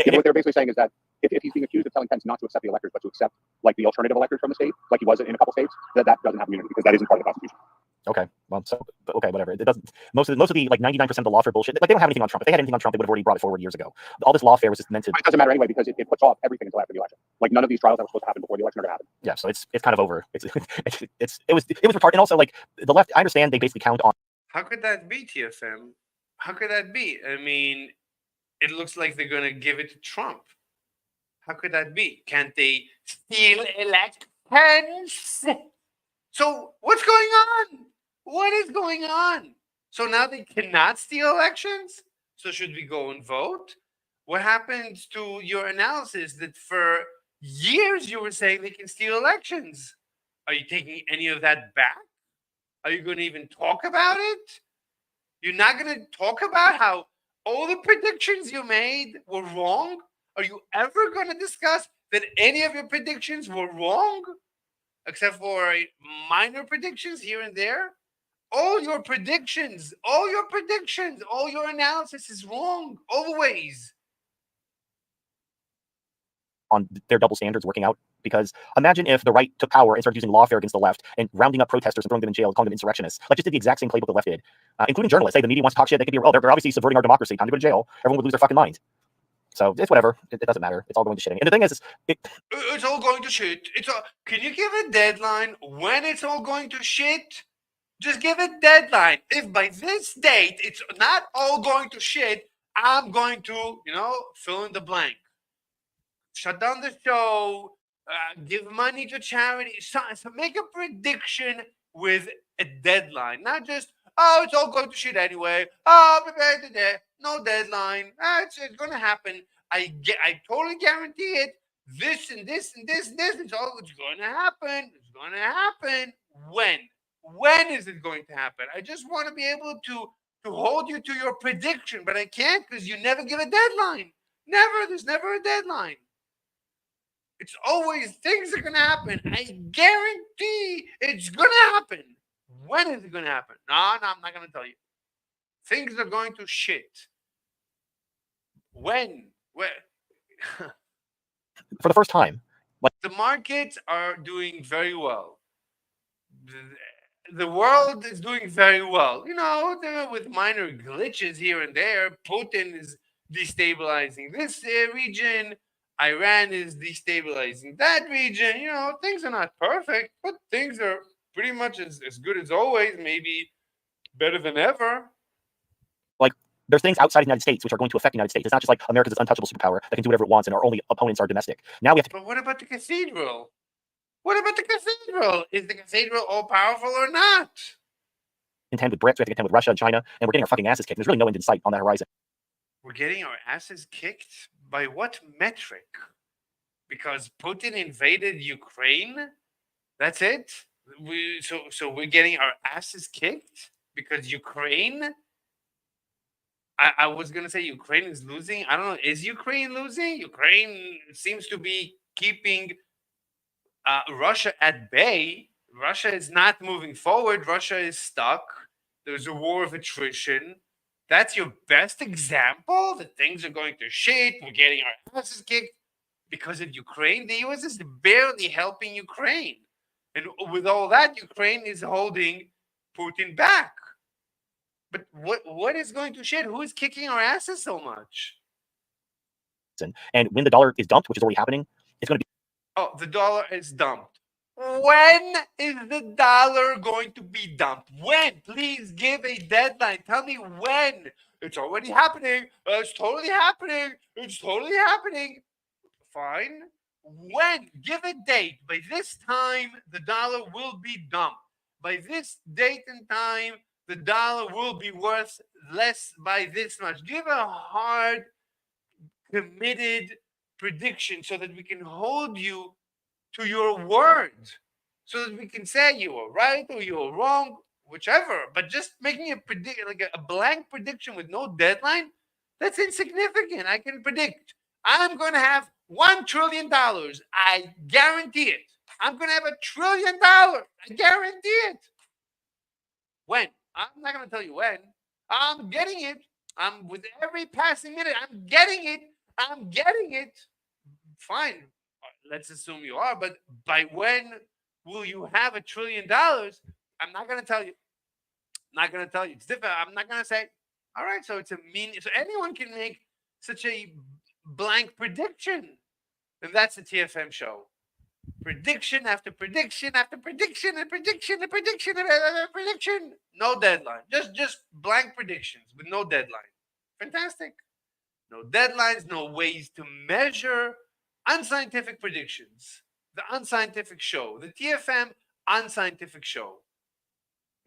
Yeah, what they're basically saying is that if he's being accused of telling Pence not to accept the electors, but to accept like the alternative electors from the state, like he was in a couple states, that doesn't have immunity because that isn't part of the Constitution. Okay, well, okay, whatever. It doesn't. Most of the like 99% of the lawfare bullshit. Like they don't have anything on Trump. If they had anything on Trump, they would have already brought it forward years ago. All this lawfare was just meant to. It doesn't matter anyway because it puts off everything until after the election. Like none of these trials that were supposed to happen before the election are going to happen. Yeah, so it's kind of over. It was retarded. And also, like the left, I understand they basically count on. How could that be, TFM? How could that be? I mean, it looks like they're going to give it to Trump. How could that be? Can't they steal elections? So what's going on? What is going on? So now they cannot steal elections? So should we go and vote? What happens to your analysis that for years you were saying they can steal elections? Are you taking any of that back? Are you going to even talk about it? You're not going to talk about how all the predictions you made were wrong? Are you ever going to discuss that any of your predictions were wrong? Except for minor predictions here and there? All your predictions, all your analysis is wrong, always. On their double standards working out. Because imagine if the right took power and started using lawfare against the left and rounding up protesters and throwing them in jail and calling them insurrectionists. Like just did the exact same playbook the left did, including journalists. Hey, the media wants to talk shit. They could be, they're obviously subverting our democracy. Time to go to jail. Everyone would lose their fucking mind. So it's whatever. It doesn't matter. It's all going to shitting. And the thing is, it's all going to shit. Can you give a deadline when it's all going to shit? Just give a deadline. If by this date it's not all going to shit, I'm going to, fill in the blank. shut down the show, give money to charity. So make a prediction with a deadline, not just, oh, it's all going to shit anyway. Oh, prepare today. No deadline. It's going to happen. I totally guarantee it. This and this and this and this. It's going to happen. It's going to happen. When? When is it going to happen? I just want to be able to hold you to your prediction, but I can't because you never give a deadline. Never. There's never a deadline. It's always things are going to happen. I guarantee it's going to happen. When is it going to happen? No, I'm not going to tell you. Things are going to shit. When? Where? For the first time. The markets are doing very well. The world is doing very well. With minor glitches here and there. Putin is destabilizing this region. Iran is destabilizing that region. Things are not perfect, but things are pretty much as good as always, maybe better than ever. There's things outside the United States which are going to affect the United States. It's not just like America's this untouchable superpower that can do whatever it wants and our only opponents are domestic. Now we have to But what about the cathedral? What about the cathedral? Is the cathedral all powerful or not? contend with BRICS, we have to contend with Russia and China, and we're getting our fucking asses kicked. There's really no end in sight on that horizon. We're getting our asses kicked? By what metric? Because Putin invaded Ukraine? That's it? So we're getting our asses kicked because Ukraine? I was going to say Ukraine is losing. I don't know. Is Ukraine losing? Ukraine seems to be keeping Russia at bay. Russia is not moving forward. Russia is stuck. There's a war of attrition. That's your best example that things are going to shit. We're getting our asses kicked because of Ukraine. The U.S. is barely helping Ukraine. And with all that, Ukraine is holding Putin back. But what is going to shit? Who is kicking our asses so much? And when the dollar is dumped, which is already happening, it's going to be... Oh, the dollar is dumped. When is the dollar going to be dumped? When? Please give a deadline. Tell me when. It's already happening. It's totally happening. It's totally happening. Fine. When? Give a date. By this time, the dollar will be dumped. By this date and time, the dollar will be worth less by this much. Give a hard, committed prediction so that we can hold you to your word, so that we can say you were right or you were wrong, whichever. But just making a blank prediction with no deadline, that's insignificant. I can predict I'm going to have $1 trillion. I guarantee it. I'm going to have $1 trillion. I guarantee it. When? I'm not going to tell you when. I'm getting it. I'm with every passing minute. I'm getting it. I'm getting it. Fine. Let's assume you are. But by when will you have $1 trillion? I'm not going to tell you. I'm not going to tell you. It's different. I'm not going to say, all right, so it's a mean. So anyone can make such a blank prediction. And that's the TFM show. Prediction after prediction after prediction and prediction and prediction and prediction. No deadline. Just blank predictions with no deadline. Fantastic. No deadlines, no ways to measure. Unscientific predictions. The unscientific show. The TFM unscientific show.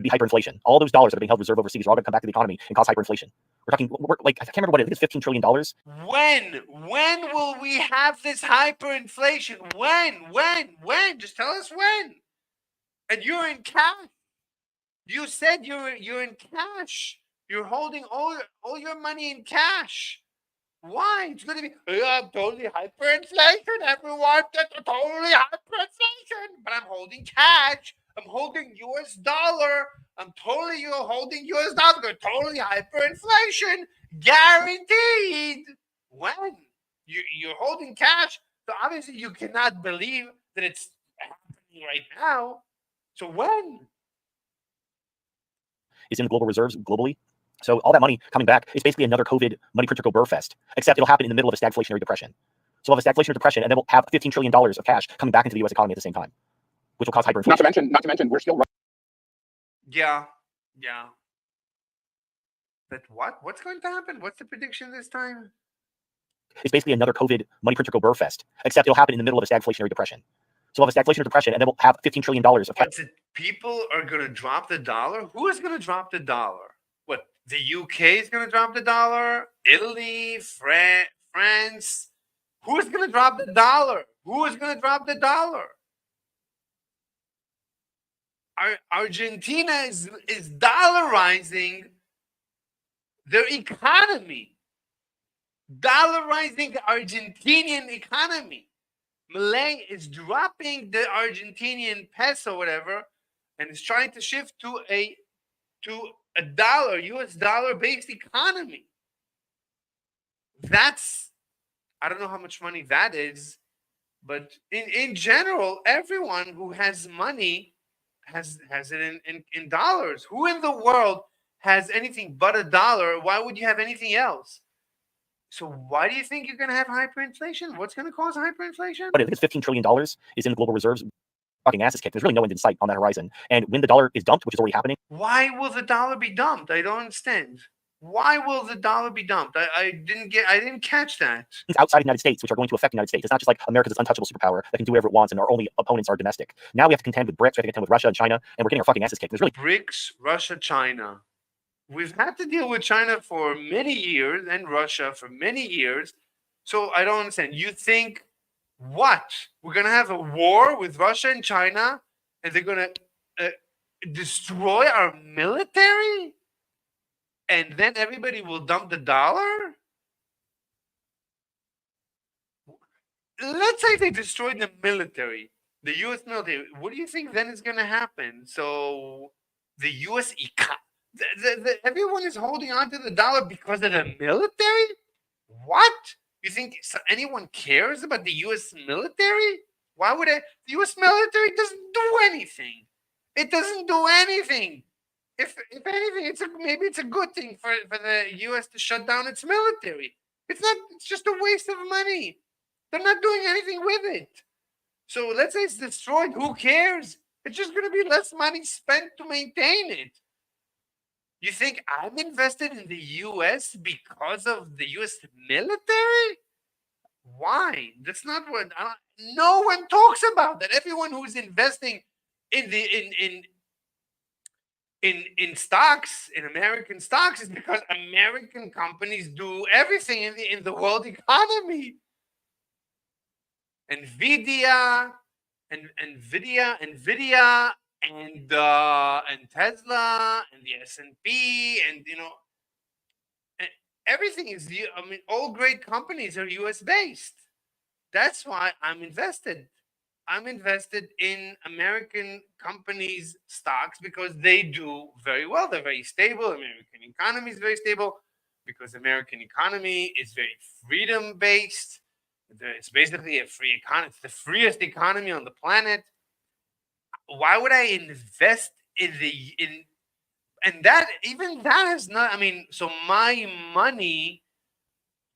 Be hyperinflation. All those dollars that are being held reserve overseas are all going to come back to the economy and cause hyperinflation. I can't remember what it is. I think it's $15 trillion. When will we have this hyperinflation? When? Just tell us when. And you're in cash. You said you're in cash. You're holding all your money in cash. Why? It's going to be totally hyperinflation, everyone. Totally hyperinflation. But I'm holding cash. I'm holding US dollar. I'm totally holding US dollar. Totally hyperinflation. Guaranteed. When? You're holding cash. So obviously you cannot believe that it's happening right now. So when? It's in the global reserves globally. So all that money coming back is basically another COVID money printer go burr fest, except it'll happen in the middle of a stagflationary depression. So we'll have a stagflationary depression, and then we'll have $15 trillion of cash coming back into the U.S. economy at the same time, which will cause hyperinflation. Not to mention, we're still. Yeah. But what? What's going to happen? What's the prediction this time? It's basically another COVID money printer go burr fest, except it'll happen in the middle of a stagflationary depression. So we'll have a stagflationary depression, and then we'll have $15 trillion of cash. But people are going to drop the dollar? Who is going to drop the dollar? What, the UK is going to drop the dollar? Italy, France? Who is going to drop the dollar? Who is going to drop the dollar? Argentina is dollarizing their economy. Dollarizing the Argentinian economy. Malay is dropping the Argentinian peso, whatever, and is trying to shift to a dollar, US dollar based economy. That's, I don't know how much money that is, but in general, everyone who has money has it in dollars. Who in the world has anything but a dollar? Why would you have anything else? So why do you think you're going to have hyperinflation? What's going to cause hyperinflation? But I think it's $15 trillion is in the global reserves. Fucking ass is kicked. There's really no end in sight on that horizon. And when the dollar is dumped, which is already happening. Why will the dollar be dumped? I don't understand. Why will the dollar be dumped? I didn't catch that. Outside the United States, which are going to affect the United States. It's not just like America's this untouchable superpower that can do whatever it wants and our only opponents are domestic. Now we have to contend with BRICS, we have to contend with Russia and China, and we're getting our fucking asses kicked. There's really BRICS, Russia, China. We've had to deal with China for many years and Russia for many years. So I don't understand. You think what? We're going to have a war with Russia and China and they're going to destroy our military? And then everybody will dump the dollar? Let's say they destroyed the military, the U.S. military. What do you think then is going to happen? So the U.S. everyone is holding on to the dollar because of the military? What? You think anyone cares about the U.S. military? Why would the U.S. military doesn't do anything? It doesn't do anything. If anything, maybe it's a good thing for the U.S. to shut down its military. It's not. It's just a waste of money. They're not doing anything with it. So let's say it's destroyed. Who cares? It's just going to be less money spent to maintain it. You think I'm invested in the U.S. because of the U.S. military? Why? That's not what. No one talks about that. Everyone who's investing in stocks, in American stocks, is because American companies do everything in the world economy. Nvidia, and Tesla, and the S&P, and everything is. I mean, all great companies are U.S. based. That's why I'm invested. I'm invested in American companies' stocks because they do very well. They're very stable. American economy is very stable because American economy is very freedom-based. It's basically a free economy. It's the freest economy on the planet. Why would I invest in and that, even that is not, I mean, so my money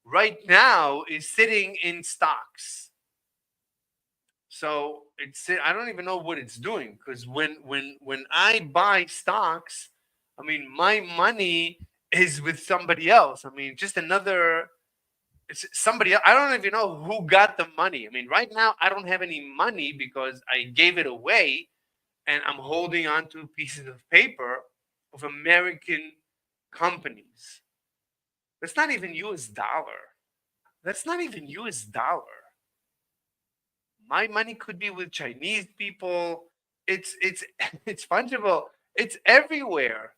right now is sitting in stocks. So I don't even know what it's doing, because when I buy stocks, I mean, my money is with somebody else. I mean, just it's somebody else. I don't even know who got the money. I mean, right now I don't have any money because I gave it away, and I'm holding on to pieces of paper of American companies. That's not even US dollar. That's not even US dollar. My money could be with Chinese people. It's fungible. It's everywhere.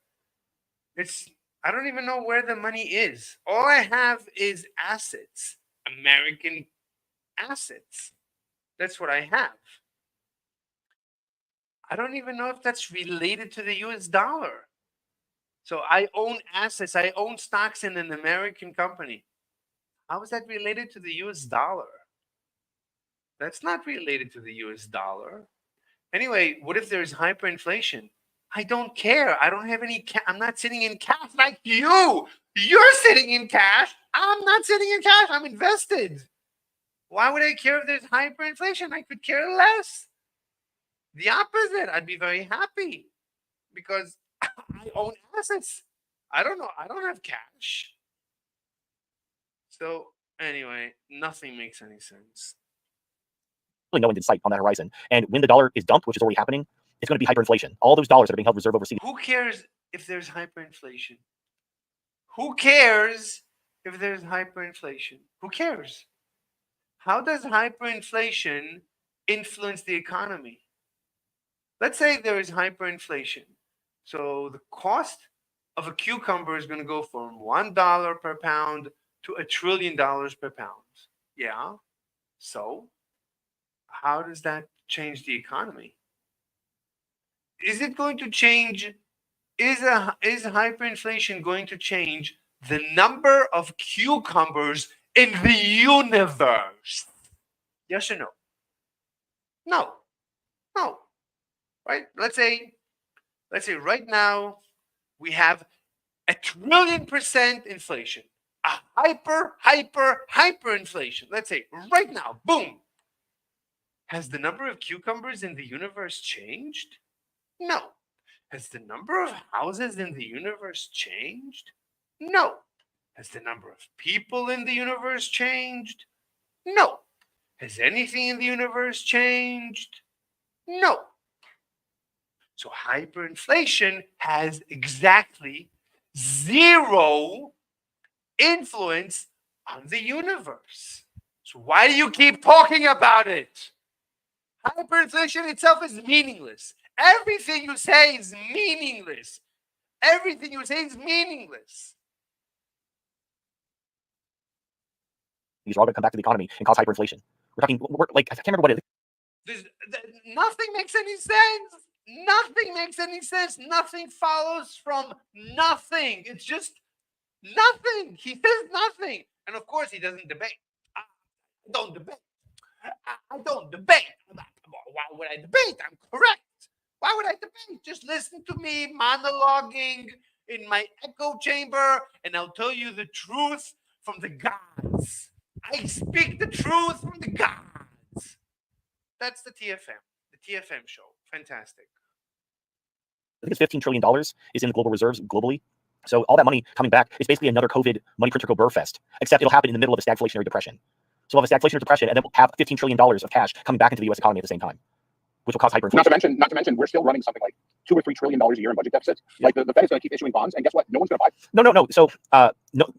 I don't even know where the money is. All I have is assets, American assets. That's what I have. I don't even know if that's related to the US dollar. So I own assets. I own stocks in an American company. How is that related to the US dollar? That's not related to the US dollar. Anyway, what if there's hyperinflation? I don't care. I don't have any cash. I'm not sitting in cash like you. You're sitting in cash. I'm not sitting in cash. I'm invested. Why would I care if there's hyperinflation? I could care less. The opposite. I'd be very happy because I own assets. I don't know. I don't have cash. So Anyway, nothing makes any sense. Really no end in sight on that horizon. And when the dollar is dumped, which is already happening, it's going to be hyperinflation. All those dollars that are being held reserve overseas. Who cares if there's hyperinflation? Who cares if there's hyperinflation? Who cares? How does hyperinflation influence the economy? Let's say there is hyperinflation. So the cost of a cucumber is going to go from $1 per pound to $1 trillion per pound. Yeah. So how does that change the economy? Is it going to change? Is hyperinflation going to change the number of cucumbers in the universe? Yes or no? No. No. Right? Let's say right now we have 1 trillion% inflation. A hyperinflation. Let's say right now, boom. Has the number of cucumbers in the universe changed? No. Has the number of houses in the universe changed? No. Has the number of people in the universe changed? No. Has anything in the universe changed? No. So hyperinflation has exactly zero influence on the universe. So why do you keep talking about it? Hyperinflation itself is meaningless. Everything you say is meaningless. Everything you say is meaningless. These are all going to come back to the economy and cause hyperinflation. We're like, I can't remember what it is. Nothing makes any sense. Nothing makes any sense. Nothing follows from nothing. It's just nothing. He says nothing. And of course, he doesn't debate. I don't debate. I don't debate. Why would I debate? I'm correct. Why would I debate? Just listen to me monologuing in my echo chamber, and I'll tell you the truth from the gods. I speak the truth from the gods. That's the TFM show. Fantastic. I think it's $15 trillion is in the global reserves globally. So all that money coming back is basically another COVID money printer go burfest, except it'll happen in the middle of a stagflationary depression. So we'll have a stagflationary depression, and then we'll have $15 trillion of cash coming back into the U.S. economy at the same time, which will cause hyperinflation. Not to mention, we're still running something like $2 or $3 trillion a year in budget deficits. Like the Fed is going to keep issuing bonds, and guess what? No one's going to buy them. No. So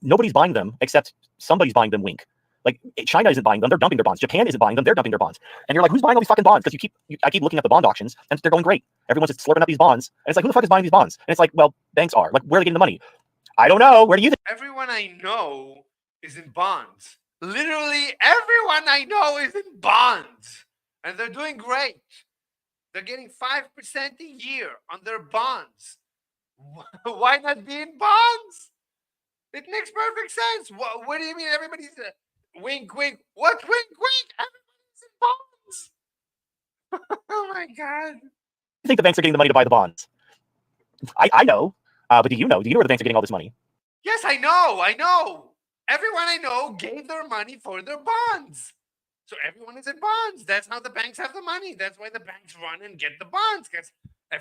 nobody's buying them except somebody's buying them. Wink. Like China isn't buying them; they're dumping their bonds. Japan isn't buying them; they're dumping their bonds. And you're like, who's buying all these fucking bonds? Because I keep looking at the bond auctions, and they're going great. Everyone's just slurping up these bonds, and it's like, who the fuck is buying these bonds? And it's like, well, banks are. Like, where are they getting the money? I don't know. Where do you think? Everyone I know is in bonds. Literally everyone I know is in bonds, and they're doing great. They're getting 5% a year on their bonds. Why not be in bonds? It makes perfect sense. What do you mean everybody's wink, wink? What wink, wink? Everybody's in bonds. Oh my God. You think the banks are getting the money to buy the bonds? I know. But do you know? Do you know where the banks are getting all this money? Yes, I know. Everyone I know gave their money for their bonds. So everyone is in bonds. That's how the banks have the money. That's why the banks run and get the bonds. Because they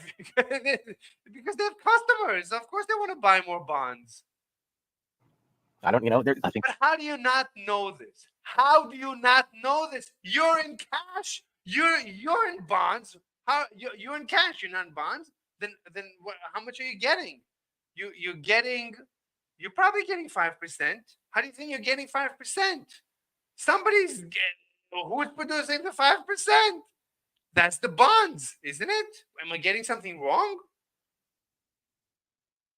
have customers. Of course they want to buy more bonds. I don't, I think. But how do you not know this? How do you not know this? You're in cash. You're in bonds. You're in cash. You're not in bonds. Then what, how much are you getting? You're probably getting 5%. How do you think you're getting 5%? Who's producing the 5%? That's the bonds, isn't it? Am I getting something wrong?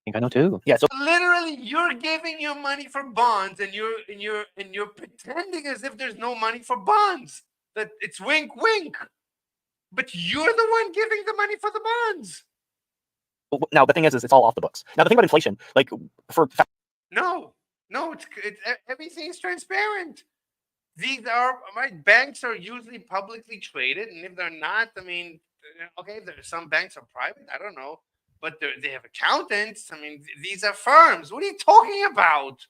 I think I know too. Yeah. So literally, you're giving your money for bonds, and you're pretending as if there's no money for bonds. That it's wink, wink. But you're the one giving the money for the bonds. now the thing is it's all off the books. Now the thing about inflation, like No, it's everything is transparent. These are right. Banks are usually publicly traded, and if they're not, I mean, okay, some banks are private. I don't know, but they have accountants. I mean, these are firms. What are you talking about?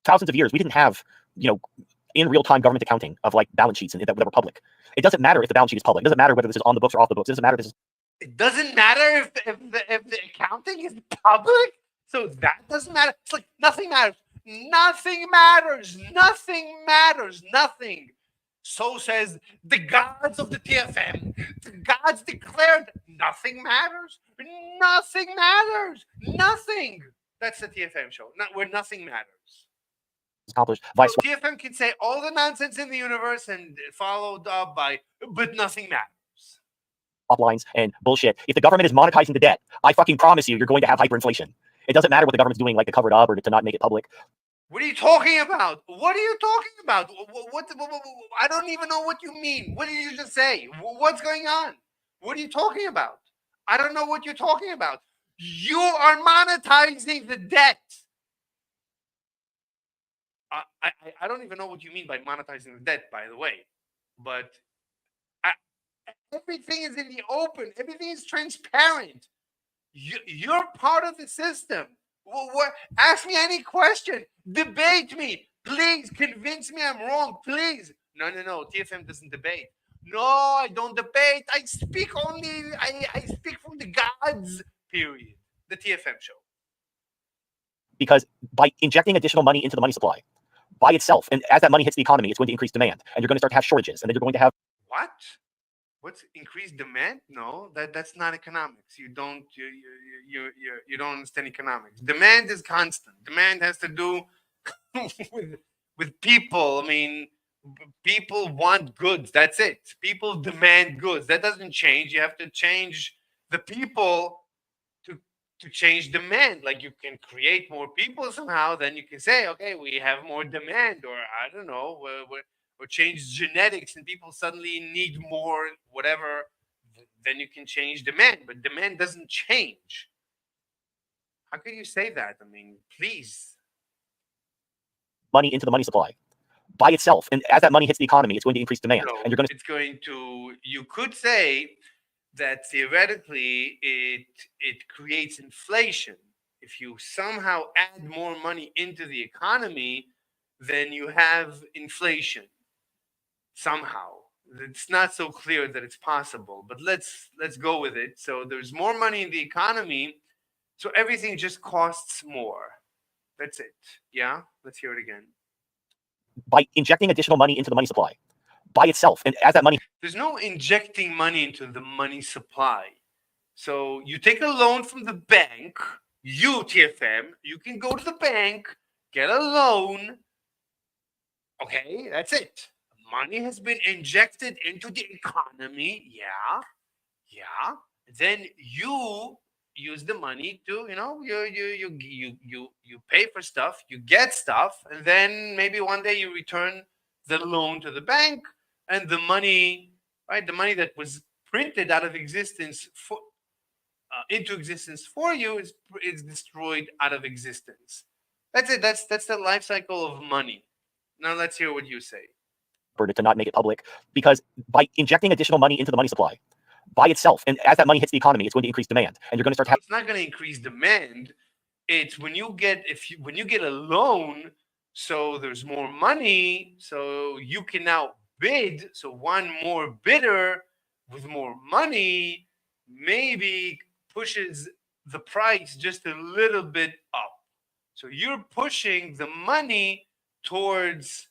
thousands of years, we didn't have, in real time government accounting of like balance sheets that were public. It doesn't matter if the balance sheet is public. It doesn't matter whether this is on the books or off the books. It doesn't matter if this is. It doesn't matter if the accounting is public. So that doesn't matter. It's like nothing matters. Nothing matters. Nothing matters. Nothing. So says the gods of the TFM. The gods declared nothing matters. Nothing matters. Nothing. That's the TFM show. Not where nothing matters. accomplished. So Vice TFM can say all the nonsense in the universe and followed up by, but nothing matters. lines and bullshit. If the government is monetizing the debt, I fucking promise you're going to have hyperinflation. It doesn't matter what the government's doing, like to cover it up or to not make it public. What are you talking about? What are you talking about? What I don't even know what you mean. What did you just say? What's going on? What are you talking about? I don't know what you're talking about. You are monetizing the debt. I don't even know what you mean by monetizing the debt, by the way. But everything is in the open. Everything is transparent. You're part of the system. Ask me any question. Debate me. Please convince me I'm wrong. Please. No. TFM doesn't debate. No, I don't debate. I speak only. I speak from the gods. Period. The TFM show. Because by injecting additional money into the money supply, by itself, and as that money hits the economy, it's going to increase demand, and you're going to start to have shortages, and then you're going to have What? What's increased demand? No, that's not economics. You don't understand economics. Demand is constant. Demand has to do with people. I mean, people want goods. That's it. People demand goods. That doesn't change. You have to change the people to change demand. Like you can create more people somehow. Then you can say, okay, we have more demand, or I don't know, or change genetics and people suddenly need more whatever, then you can change demand. But demand doesn't change. How can you say that? I mean, please. money into the money supply by itself, and as that money hits the economy, it's going to increase demand, No, and you're going to it's going to, you could say that theoretically it creates inflation. If you somehow add more money into the economy, then you have inflation. Somehow it's not so clear that it's possible, but let's go with it. So there's more money in the economy, so everything just costs more. That's it. Yeah, let's hear it again. by injecting additional money into the money supply by itself, and as that money There's no injecting money into the money supply. So you take a loan from the bank, you TFM, you can go to the bank, get a loan. Okay, that's it. Money has been injected into the economy. Yeah. Then you use the money to, you pay for stuff, you get stuff, and then maybe one day you return the loan to the bank, and the money, right, the money that was printed out of existence into existence for you is destroyed out of existence. That's it. That's the life cycle of money. Now let's hear what you say. to not make it public, because by injecting additional money into the money supply by itself, and as that money hits the economy, it's going to increase demand, and you're going to start It's not going to increase demand. It's when you get a loan, so there's more money, so you can now bid. So one more bidder with more money maybe pushes the price just a little bit up. So you're pushing the money towards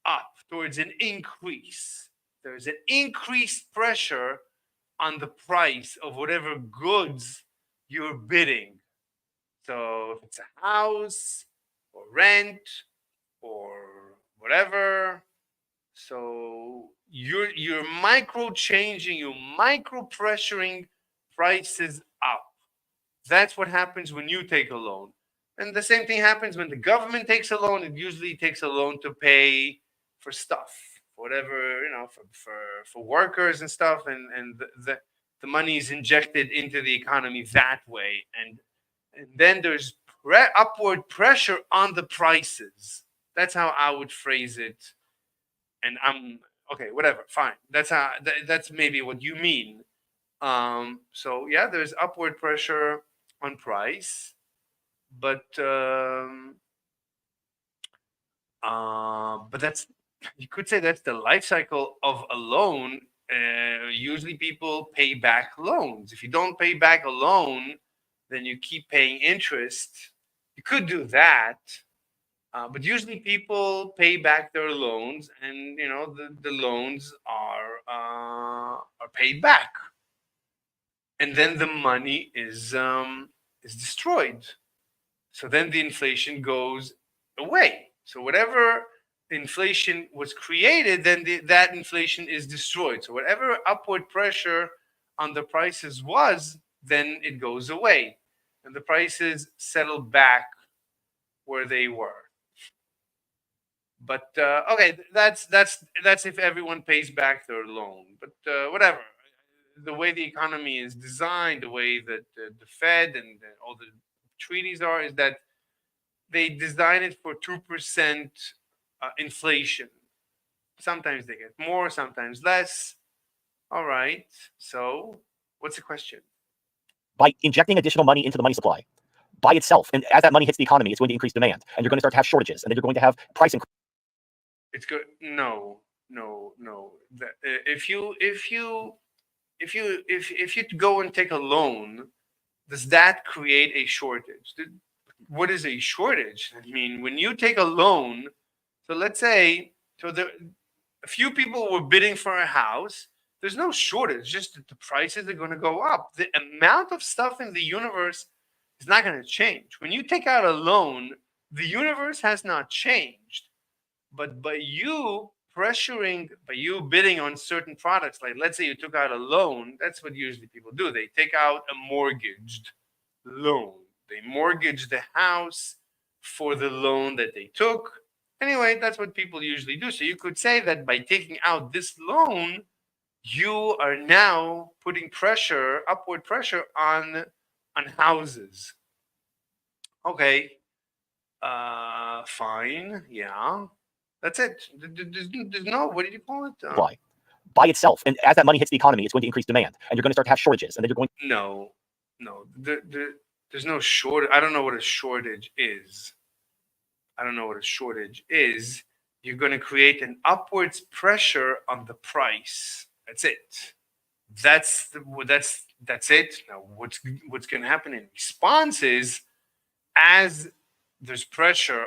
up, towards an increase. There's an increased pressure on the price of whatever goods you're bidding. So if it's a house or rent or whatever, so you're micro changing, you're micro pressuring prices up. That's what happens when you take a loan. And the same thing happens when the government takes a loan. It usually takes a loan to pay for stuff, whatever, for workers and stuff, and the money is injected into the economy that way, and then there's upward pressure on the prices. That's how I would phrase it. And I'm okay, whatever, fine. That's maybe what you mean. So yeah, there's upward pressure on price, but that's, you could say that's the life cycle of a loan. Usually people pay back loans. If you don't pay back a loan, then you keep paying interest. You could do that, But usually people pay back their loans, and the loans are paid back, and then the money is destroyed. So then the inflation goes away. So whatever inflation was created, then that inflation is destroyed. So whatever upward pressure on the prices was, then it goes away, and the prices settle back where they were. But okay, that's if everyone pays back their loan. But whatever, the way the economy is designed, the way that the Fed and all the treaties are, is that they design it for 2% inflation. Sometimes they get more, sometimes less. All right. So what's the question? By injecting additional money into the money supply by itself, and as that money hits the economy, it's going to increase demand, and you're going to start to have shortages, and then you're going to have price increase. It's good. No. If you go and take a loan, does that create a shortage? What is a shortage? I mean, when you take a loan, so let's say, a few people were bidding for a house. There's no shortage, just that the prices are going to go up. The amount of stuff in the universe is not going to change. When you take out a loan, the universe has not changed. But by you bidding on certain products, like let's say you took out a loan, that's what usually people do. They take out a mortgaged loan. They mortgage the house for the loan that they took. Anyway, that's what people usually do. So you could say that by taking out this loan, you are now putting upward pressure on houses. Okay, fine, yeah, that's it. There's no, what did you call it? Supply by itself, and as that money hits the economy, it's going to increase demand, and you're going to start to have shortages, and then you're going. No, there's no shortage. I don't know what a shortage is. You're going to create an upwards pressure on the price. That's it. That's it. Now, what's going to happen in response is, as there's pressure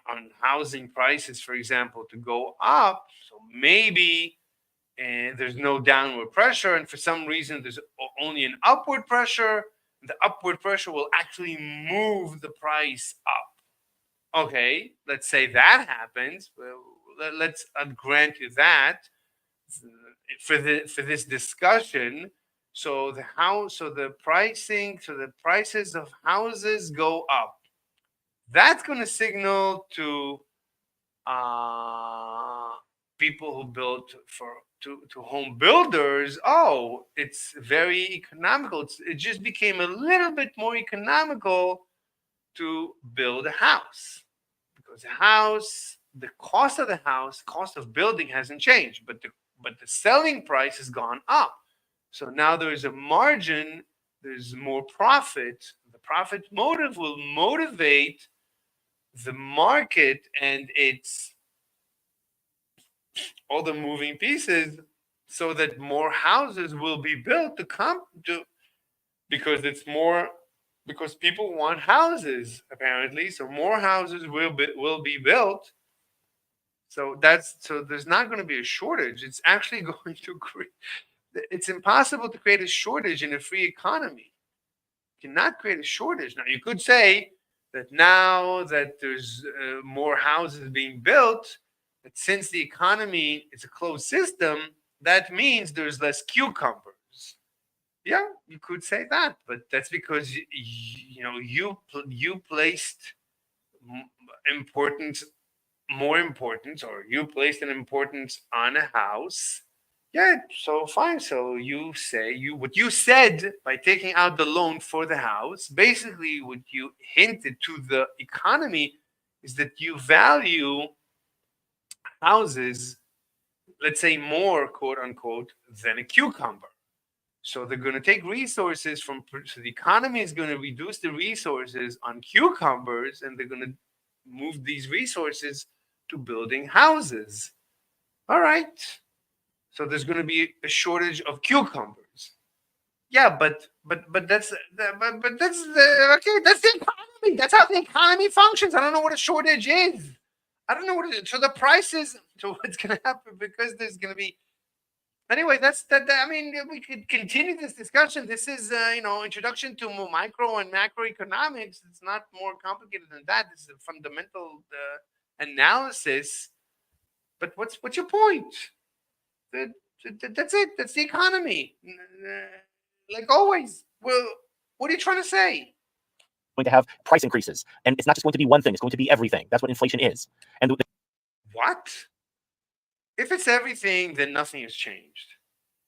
on housing prices, for example, to go up. So maybe there's no downward pressure, and for some reason there's only an upward pressure. The upward pressure will actually move the price up. Okay, let's say that happens. Well, let's grant you that for this discussion. So the prices of houses go up. That's going to signal to people who build to home builders. Oh, it's very economical. It just became a little bit more economical to build a house, because the cost of building hasn't changed, but the selling price has gone up. So now there's a margin, there's more profit. The profit motive will motivate the market and all the moving pieces, so that more houses will be built because people want houses, apparently. So more houses will be built. So there's not going to be a shortage. It's actually going to create. It's impossible to create a shortage in a free economy. You cannot create a shortage. Now, you could say that now that there's more houses being built, that since the economy is a closed system, that means there's less cucumbers. Yeah, you could say that, but that's because you placed more importance, or you placed an importance on a house. Yeah, so fine. So what you said by taking out the loan for the house, basically what you hinted to the economy is that you value houses, let's say, more, quote unquote, than a cucumber. So they're going to take resources so the economy is going to reduce the resources on cucumbers, and they're going to move these resources to building houses. All right. So there's going to be a shortage of cucumbers. Yeah, but that's okay. That's the economy. That's how the economy functions. I don't know what a shortage is. I don't know what it is. So the prices. So what's going to happen because there's going to be. Anyway, that's that. I mean, we could continue this discussion. This is introduction to micro and macroeconomics. It's not more complicated than that. This is a fundamental analysis. But what's your point? That's it. That's the economy. Like always. Well, what are you trying to say? Going to have price increases, and it's not just going to be one thing; it's going to be everything. That's what inflation is. And What? If it's everything, then nothing has changed.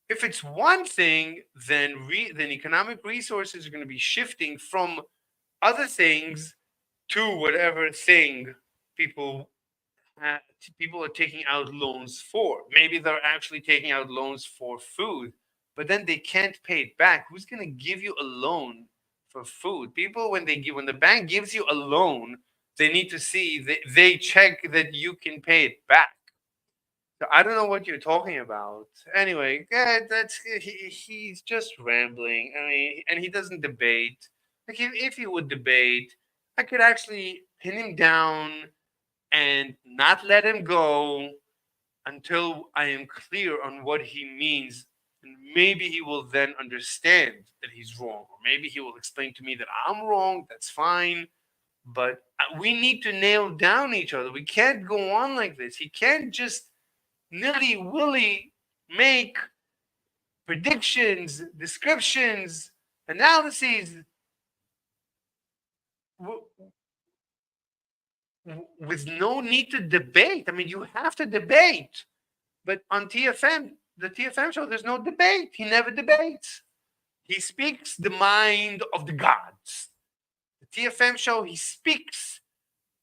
If it's one thing, then economic resources are going to be shifting from other things to whatever thing people people are taking out loans for. Maybe they're actually taking out loans for food, but then they can't pay it back. Who's going to give you a loan for food? People, when the bank gives you a loan, they need to see they check that you can pay it back. So I don't know what you're talking about. Anyway, he's just rambling. I mean, and he doesn't debate. Like if he would debate, I could actually pin him down and not let him go until I am clear on what he means. And maybe he will then understand that he's wrong. Or maybe he will explain to me that I'm wrong. That's fine. But we need to nail down each other. We can't go on like this. He can't just nilly-willy make predictions, descriptions, analyses with no need to debate. I mean, you have to debate. But on TFM, the TFM show, there's no debate. He never debates. He speaks the mind of the gods. The TFM show, he speaks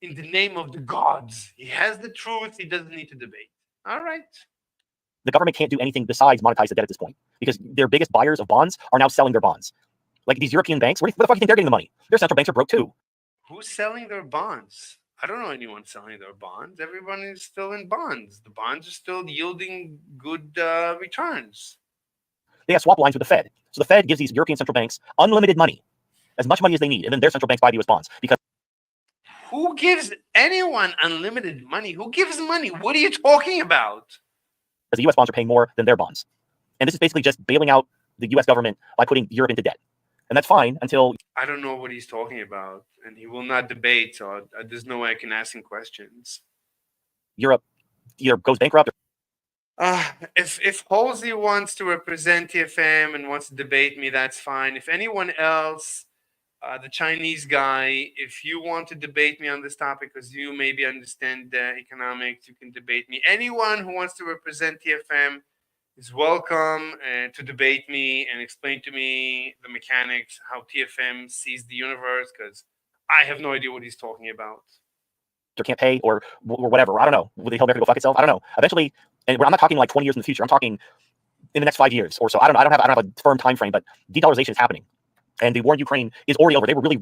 in the name of the gods. He has the truth. He doesn't need to debate. All right. the government can't do anything besides monetize the debt at this point because their biggest buyers of bonds are now selling their bonds. Like these European banks, where the fuck do you think they're getting the money? Their central banks are broke too. Who's selling their bonds? I don't know anyone selling their bonds. Everyone is still in bonds. The bonds are still yielding good returns. They have swap lines with the Fed. So the Fed gives these European central banks unlimited money, as much money as they need, and then their central banks buy the US bonds. Because who gives anyone unlimited money? Who gives money? What are you talking about? the US bonds are paying more than their bonds. And this is basically just bailing out the US government by putting Europe into debt. And that's fine until... I don't know what he's talking about. And he will not debate, so there's no way I can ask him questions. Europe either goes bankrupt or... If Halsey wants to represent TFM and wants to debate me, that's fine. If anyone else, the Chinese guy, if you want to debate me on this topic because you maybe understand economics, you can debate me. Anyone who wants to represent TFM is welcome to debate me and explain to me the mechanics, how TFM sees the universe, because I have no idea what he's talking about. Or can't pay or whatever. I don't know. Will they tell America to go fuck itself? I don't know. Eventually, and I'm not talking like 20 years in the future. I'm talking in the next 5 years or so. I don't have a firm time frame, but de-dollarization is happening. And the war in Ukraine is already over. They were really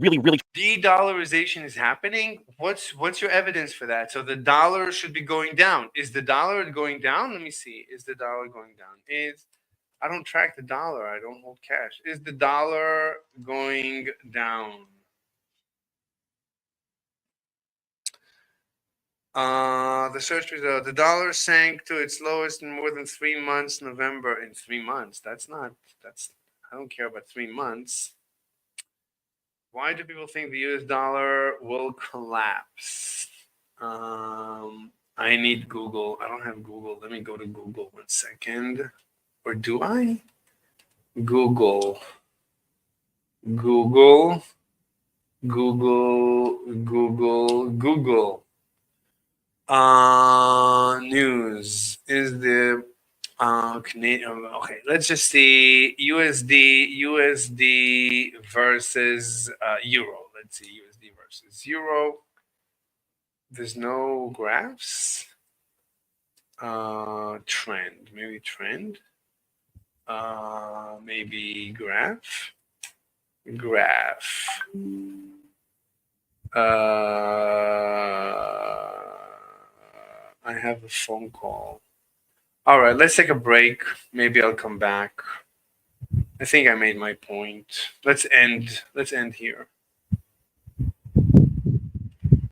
De-dollarization is happening. What's your evidence for that? So the dollar should be going down. Is the dollar going down? Let me see. Is the dollar going down? I don't track the dollar. I don't hold cash. Is the dollar going down? The search result. The dollar sank to its lowest in more than 3 months. November. In 3 months. I don't care about 3 months. Why do people think the US dollar will collapse? I need Google. I don't have Google. Let me go to Google 1 second. Or do I? Google. News is the Canadian. Okay, let's just see USD versus euro. Let's see USD versus euro. There's no graphs. Trend, maybe trend. Maybe graph. I have a phone call. All right, let's take a break. Maybe I'll come back I think I made my point. Let's end here.